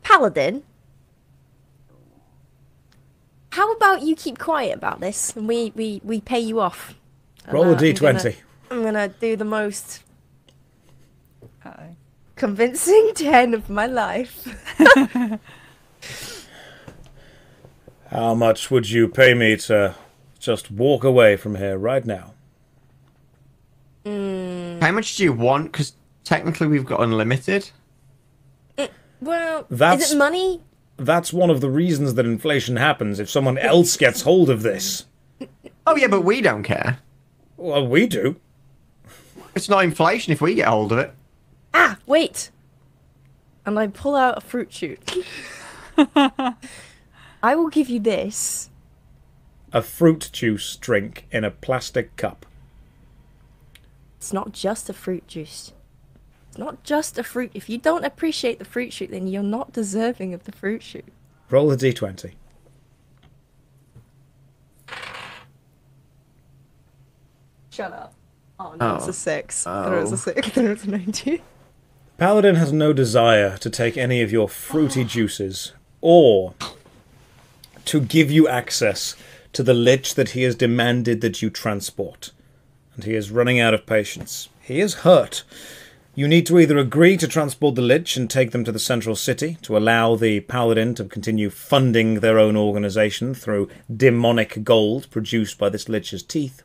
Paladin, how about you keep quiet about this and we pay you off? And, Roll a I'm d20. I'm gonna do the most Uh-oh. convincing 10 of my life. How much would you pay me to just walk away from here right now? How much do you want? Because technically we've got unlimited. Well, That's- is it money? That's one of the reasons that inflation happens if someone else gets hold of this. Oh, yeah, but we don't care. Well, we do. It's not inflation if we get hold of it. Ah, wait. And I pull out a fruit shoot. I will give you this. A fruit juice drink in a plastic cup. It's not just a fruit juice. It's not just a fruit. If you don't appreciate the fruit shoot, then you're not deserving of the fruit shoot. Roll a d20. Shut up. Oh no, it's Oh. a 6. I thought it was a 6. I thought it was a 19. Paladin has no desire to take any of your fruity juices or to give you access to the Lich that he has demanded that you transport. And he is running out of patience. He is hurt. You need to either agree to transport the Lich and take them to the central city to allow the Paladin to continue funding their own organization through demonic gold produced by this Lich's teeth,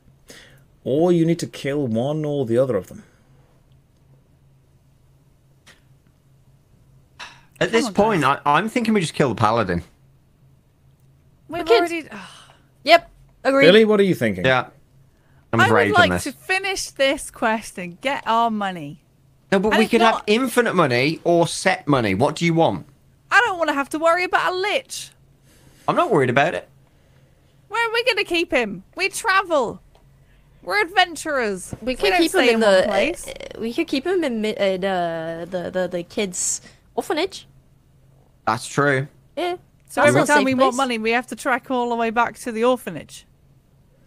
or you need to kill one or the other of them. At this on, point, I'm thinking we just kill the paladin. We've Kids. already. Yep, agreed. Billy, what are you thinking? Yeah. I'm I would raging like this. to finish this quest and get our money. No, but And we it's could have not- infinite money or set money. What do you want? I don't want to have to worry about a lich. I'm not worried about it. Where are we going to keep him? We travel. We're adventurers. We could don't keep him stay in one the. place. We could keep him in the kids' orphanage. That's true. Yeah. So that's every a time safe we want place. money, we have to track all the way back to the orphanage.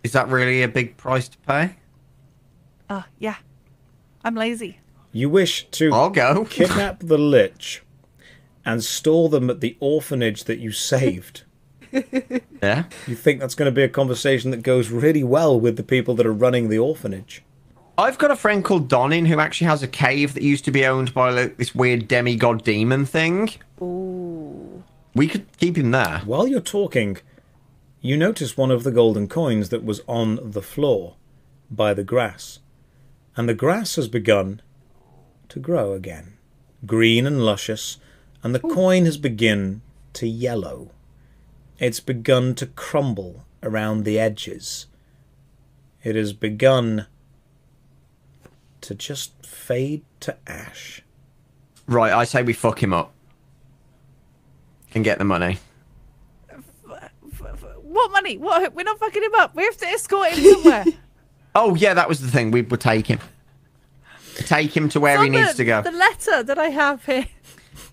Is that really a big price to pay? Yeah. I'm lazy. You wish to I'll go. kidnap the Lich and store them at the orphanage that you saved. Yeah. You think that's going to be a conversation that goes really well with the people that are running the orphanage. I've got a friend called Donin who actually has a cave that used to be owned by like, this weird demigod demon thing. Ooh. We could keep him there. While you're talking, you notice one of the golden coins that was on the floor by the grass. And the grass has begun to grow again, green and luscious, and the coin has begun to yellow. It's begun to crumble around the edges. It has begun to just fade to ash. Right, I say we fuck him up. And get the money. What money? What? We're not fucking him up. We have to escort him somewhere. Oh, yeah, that was the thing. We would take him. Take him to where he needs to go. The letter that I have here.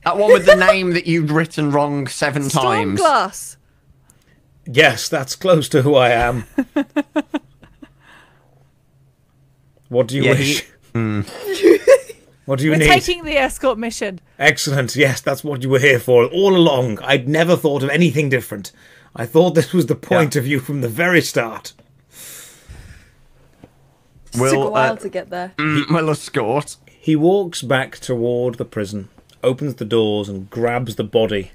That one with the name that you'd written wrong 7 times. Stormglass. Yes, that's close to who I am. What do you wish? What do you We're need? taking the escort mission. Excellent. Yes, that's what you were here for all along. I'd never thought of anything different. I thought this was the point of you from the very start. Took a while to get there. We'll escort. He walks back toward the prison, opens the doors and grabs the body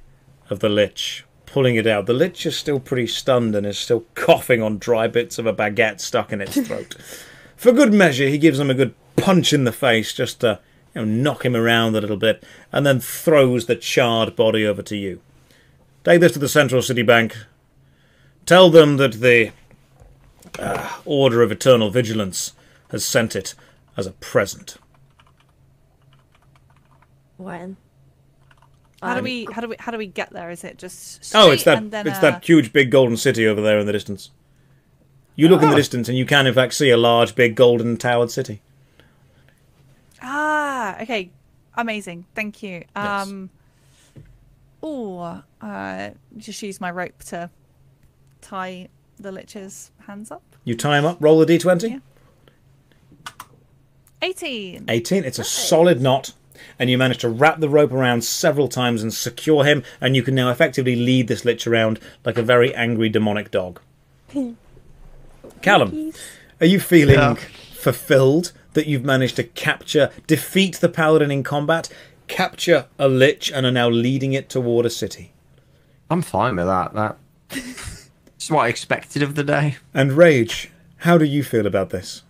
of the Lich, pulling it out. The Lich is still pretty stunned and is still coughing on dry bits of a baguette stuck in its throat. For good measure, he gives him a good punch in the face just to knock him around a little bit, and then throws the charred body over to you. Take this to the Central City Bank. Tell them that the Order of Eternal Vigilance has sent it as a present. When? How do we get there? Is it just It's straight and then that huge big golden city over there in the distance. You look in the distance and you can in fact see a large big golden towered city. Okay. Amazing. Thank you. Yes. Just use my rope to tie the Lich's hands up. You tie him up, roll the d20. Yeah. 18. 18, it's a solid knot, and you manage to wrap the rope around several times and secure him, and you can now effectively lead this Lich around like a very angry demonic dog. Callum, are you feeling fulfilled that you've managed to defeat the Paladin in combat, capture a Lich, and are now leading it toward a city? I'm fine with that. That's what I expected of the day. And Rage, how do you feel about this?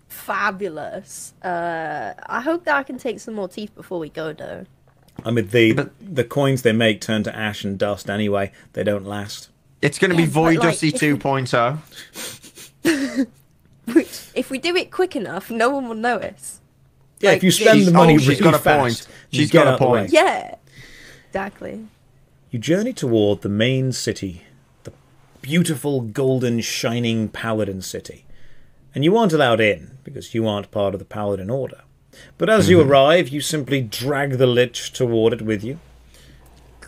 Fabulous. I hope that I can take some more teeth before we go, though. I mean, the coins they make turn to ash and dust anyway. They don't last. It's going to be Void but, like, Dusty 2.0. If we do it quick enough, no one will notice. Yeah, if you spend the money really she's got a fast, point. you She's get got a out the way. point. Yeah, exactly. You journey toward the main city, the beautiful, golden, shining Paladin city. And you aren't allowed in, because you aren't part of the Paladin Order. But as you arrive, you simply drag the Lich toward it with you.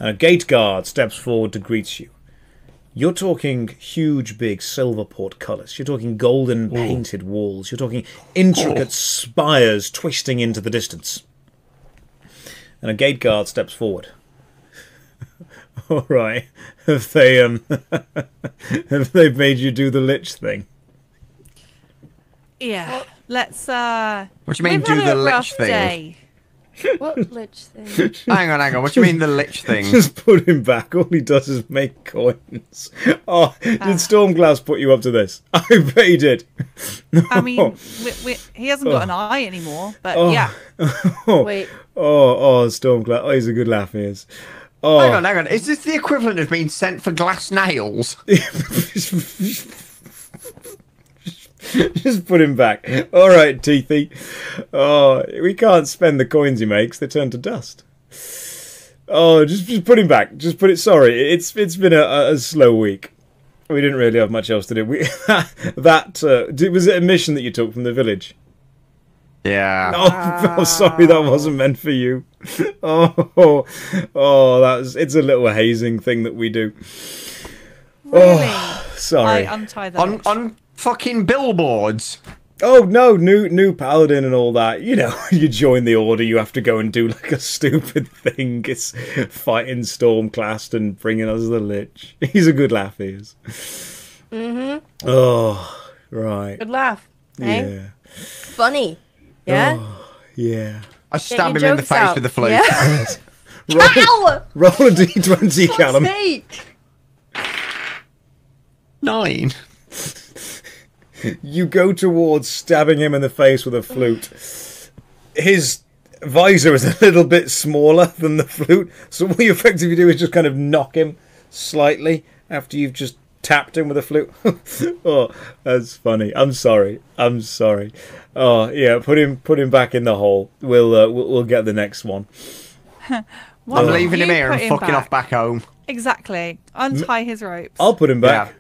And a gate guard steps forward to greet you. You're talking huge, big silver portcullis. You're talking golden painted walls. You're talking intricate spires twisting into the distance. And a gate guard steps forward. All right. Have they made you do the Lich thing? Yeah. Let's What do you mean we've do had the a Lich rough thing? day. What Lich thing? Hang on. What do you mean the Lich thing? Just put him back. All he does is make coins. Oh, did Stormglass put you up to this? I bet he did. I mean, he hasn't got an eye anymore, but yeah. Wait. Stormglass. Oh, he's a good laugh, he is. Oh. Hang on. Is this the equivalent of being sent for glass nails? Just put him back. All right, Teethy. Oh, we can't spend the coins he makes. They turn to dust. Oh, just put him back. Just put it. Sorry, it's been a slow week. We didn't really have much else to do. Was it a mission that you took from the village? Yeah. Oh, sorry, that wasn't meant for you. It's a little hazing thing that we do. Really? Oh, sorry. I untie that. On fucking billboards. Oh no, new paladin and all that. You know, you join the order, you have to go and do like a stupid thing. It's fighting Stormclast and bringing us the Lich. He's a good laugh, he is. Mm-hmm. Oh, right. Good laugh. Eh? Yeah. Funny. Yeah? Oh, yeah. I stab your him in the jokes face out. with the flute. Yeah? Roll a d20, Callum. Sake! 9. You go towards stabbing him in the face with a flute. His visor is a little bit smaller than the flute, so what you effectively do is just kind of knock him slightly after you've just tapped him with a flute. Oh, that's funny. I'm sorry. Oh yeah, put him back in the hole. We'll get the next one. I'm leaving him here and fucking off back home. Exactly. Untie his ropes. I'll put him back.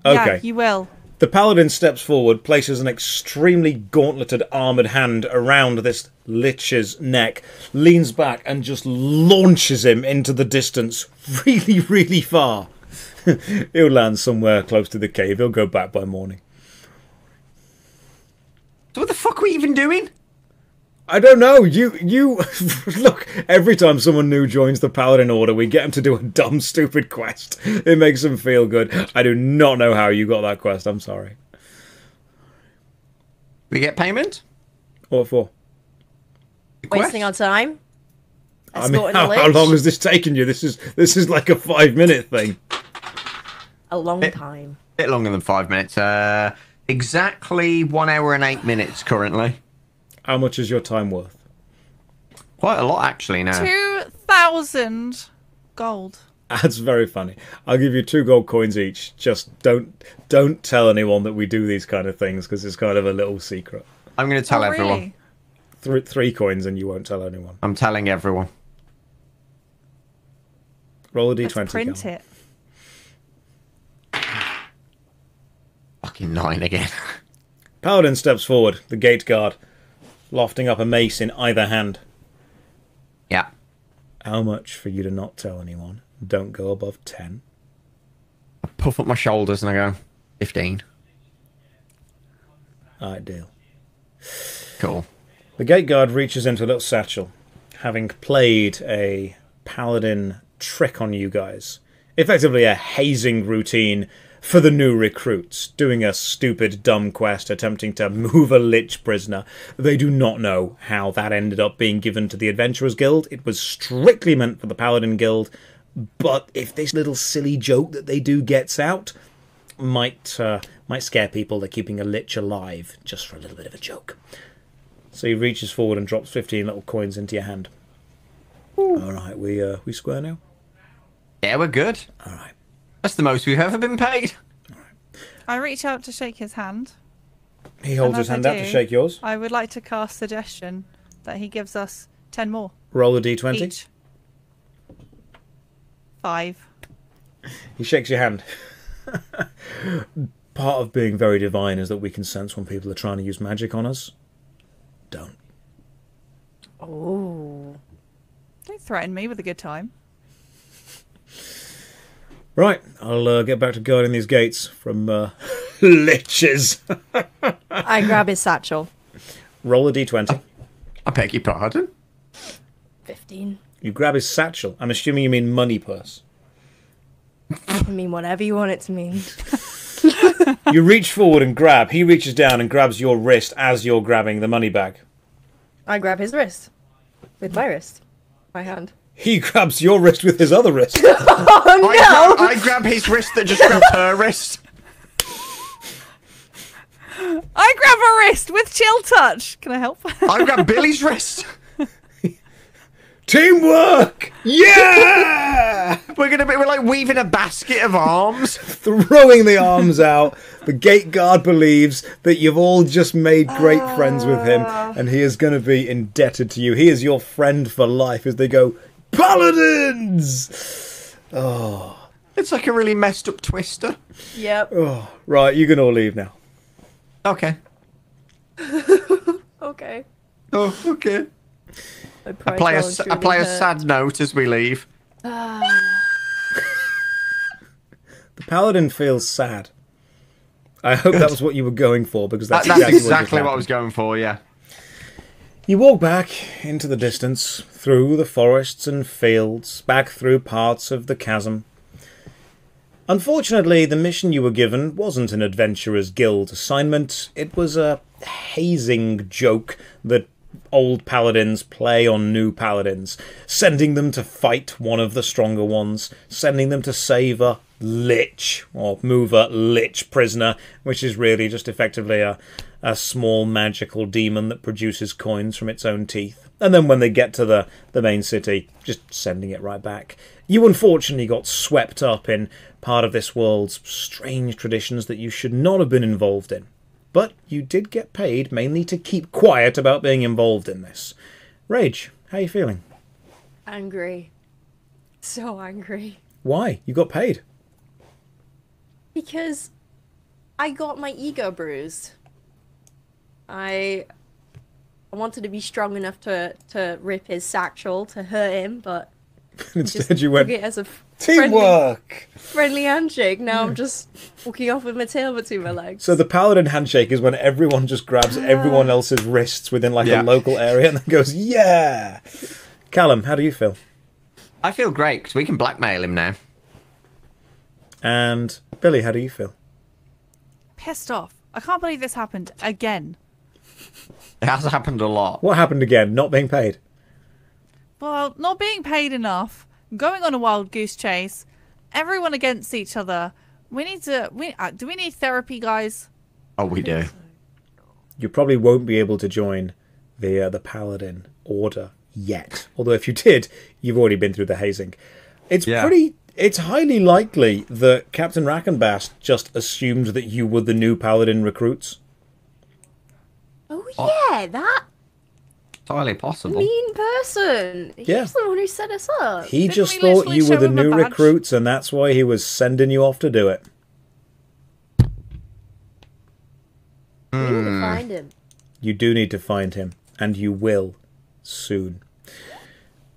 Yeah. Okay. Yeah, you will. The paladin steps forward, places an extremely gauntleted armoured hand around this lich's neck, leans back and just launches him into the distance really, really far. He'll land somewhere close to the cave. He'll go back by morning. So what the fuck are we even doing? I don't know. You look, every time someone new joins the Paladin Order, we get them to do a dumb, stupid quest. It makes them feel good. I do not know how you got that quest. I'm sorry. We get payment? What for? Wasting our time. I mean, how long has this taken you? This is like a 5-minute thing. A long time. Bit longer than 5 minutes. Exactly 1 hour and 8 minutes currently. How much is your time worth? Quite a lot, actually, now. 2,000 gold. That's very funny. I'll give you 2 gold coins each. Just don't tell anyone that we do these kind of things, because it's kind of a little secret. I'm going to tell everyone. Really? 3 coins and you won't tell anyone. I'm telling everyone. Roll a d20. Let's print it. Fucking 9 again. Paladin steps forward, the gate guard, lofting up a mace in either hand. Yeah. How much for you to not tell anyone? Don't go above 10. I puff up my shoulders and I go, 15. Alright, deal. Cool. The gate guard reaches into a little satchel, having played a paladin trick on you guys. Effectively a hazing routine for the new recruits, doing a stupid, dumb quest attempting to move a lich prisoner. They do not know how that ended up being given to the Adventurers Guild. It was strictly meant for the Paladin Guild, but if this little silly joke that they do gets out, might scare people. They're keeping a lich alive, just for a little bit of a joke. So he reaches forward and drops 15 little coins into your hand. Alright, we square now? Yeah, we're good. Alright. That's the most we've ever been paid. I reach out to shake his hand. He holds his hand out to shake yours. I would like to cast suggestion that he gives us 10 more. Roll a d20. Each. 5. He shakes your hand. Part of being very divine is that we can sense when people are trying to use magic on us. Don't. Oh. Don't threaten me with a good time. Right, I'll get back to guarding these gates from liches. I grab his satchel. Roll a d20. I beg your pardon? 15. You grab his satchel. I'm assuming you mean money purse. I mean, whatever you want it to mean. You reach forward and grab. He reaches down and grabs your wrist as you're grabbing the money bag. I grab his wrist. With my wrist. My hand. He grabs your wrist with his other wrist. Oh, no! I grab his wrist that just grabbed her wrist. I grab a wrist with chill touch. Can I help? I grab Billy's wrist. Teamwork! Yeah! We're like weaving a basket of arms. Throwing the arms out. The gate guard believes that you've all just made great friends with him, and he is going to be indebted to you. He is your friend for life as they go, Paladins! Oh. It's like a really messed up twister. Yep. Oh. Right, you can all leave now. Okay. Okay. Oh, okay. I play a sad note as we leave. The Paladin feels sad. I hope that was what you were going for, because that's exactly what I was going for, yeah. You walk back into the distance, through the forests and fields, back through parts of the chasm. Unfortunately, the mission you were given wasn't an Adventurers Guild assignment. It was a hazing joke that old paladins play on new paladins, sending them to fight one of the stronger ones, sending them to save a lich, or move a lich prisoner, which is really just effectively a small magical demon that produces coins from its own teeth. And then when they get to the main city, just sending it right back. You unfortunately got swept up in part of this world's strange traditions that you should not have been involved in. But you did get paid mainly to keep quiet about being involved in this. Rage, how are you feeling? Angry. So angry. Why? You got paid. Because I got my ego bruised. I wanted to be strong enough to rip his satchel to hurt him, but Instead, you went took it as a teamwork. friendly handshake. Now I'm just walking off with my tail between my legs. So the paladin handshake is when everyone just grabs everyone else's wrists within like a local area and then goes, yeah. Callum, how do you feel? I feel great because we can blackmail him now. And Billy, how do you feel? Pissed off. I can't believe this happened again. It has happened a lot. What happened again? Not being paid? Well, not being paid enough, going on a wild goose chase, everyone against each other. We need to. Do we need therapy, guys? Oh, we do. You probably won't be able to join the paladin order yet. Although if you did, you've already been through the hazing. It's highly likely that Captain Rackenbass just assumed that you were the new paladin recruits. Oh yeah, that Entirely possible. mean person. He's the one who set us up. He Didn't just we thought literally you were show the him a new badge? recruits, and that's why he was sending you off to do it. We need to find him. You do need to find him, and you will soon.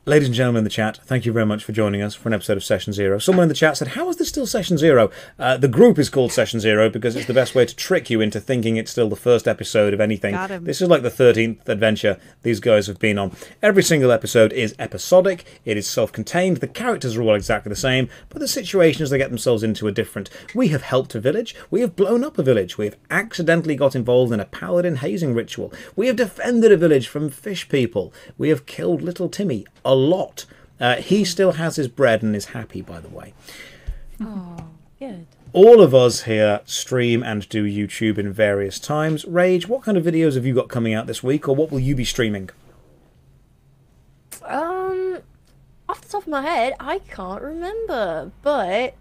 Ladies and gentlemen in the chat, thank you very much for joining us for an episode of Session Zero. Someone in the chat said, how is this still Session Zero? The group is called Session Zero because it's the best way to trick you into thinking it's still the first episode of anything. Got him. This is like the 13th adventure these guys have been on. Every single episode is episodic, it is self-contained, the characters are all exactly the same, but the situations they get themselves into are different. We have helped a village, we have blown up a village, we have accidentally got involved in a paladin hazing ritual, we have defended a village from fish people, we have killed little Timmy a lot. He still has his bread and is happy, by the way. Oh, good. All of us here stream and do YouTube in various times. Rage, what kind of videos have you got coming out this week, or what will you be streaming? Off the top of my head, I can't remember, but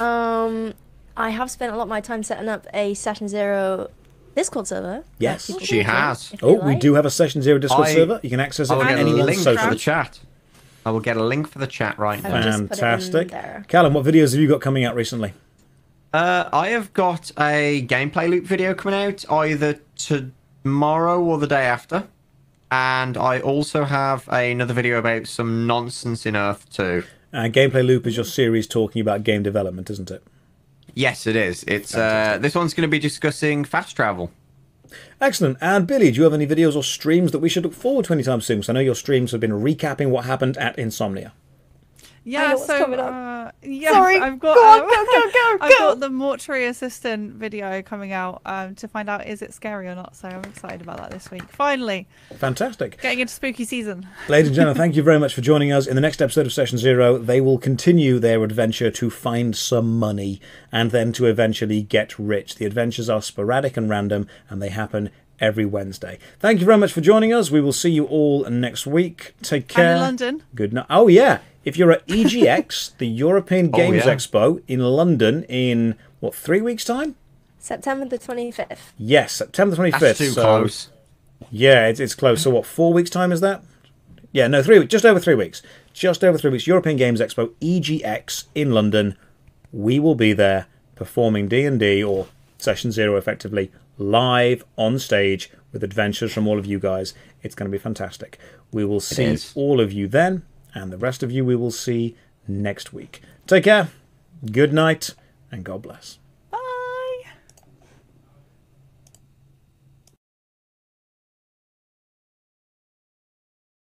I have spent a lot of my time setting up a Session Zero Discord server. Yes. that people She can join has. if they Oh, we like. do have a Session Zero Discord server. You can access it I will on get a anyone's link for the socials. chat. I will get a link for the chat right now. I've just put it in Fantastic. there. Callum, what videos have you got coming out recently? I have got a gameplay loop video coming out either tomorrow or the day after. And I also have another video about some nonsense in Earth 2. Gameplay Loop is your series talking about game development, isn't it? Yes, it is. It's this one's going to be discussing fast travel. Excellent. And Billy, do you have any videos or streams that we should look forward to anytime soon? Because I know your streams have been recapping what happened at Insomnia. Yeah, know what's so coming up. yeah, Sorry, I've got go on, go. I've got the mortuary assistant video coming out to find out is it scary or not. So I'm excited about that this week. Finally, Fantastic. getting into spooky season. Ladies and gentlemen, thank you very much for joining us. In the next episode of Session Zero, they will continue their adventure to find some money and then to eventually get rich. The adventures are sporadic and random, and they happen every Wednesday. Thank you very much for joining us. We will see you all next week. Take care. And in London. Good night. Oh, yeah. If you're at EGX, the European Games yeah. Expo in London in, 3 weeks' time? September the 25th. Yes, September 25th. That's too close. Yeah, it's close. So what, 4 weeks' time is that? Yeah, no, 3 weeks. Just over 3 weeks. Just over 3 weeks. European Games Expo, EGX in London. We will be there performing D&D, or Session Zero effectively, live on stage with adventures from all of you guys. It's going to be fantastic. We will see all of you then, and the rest of you we will see next week. Take care, good night, and God bless.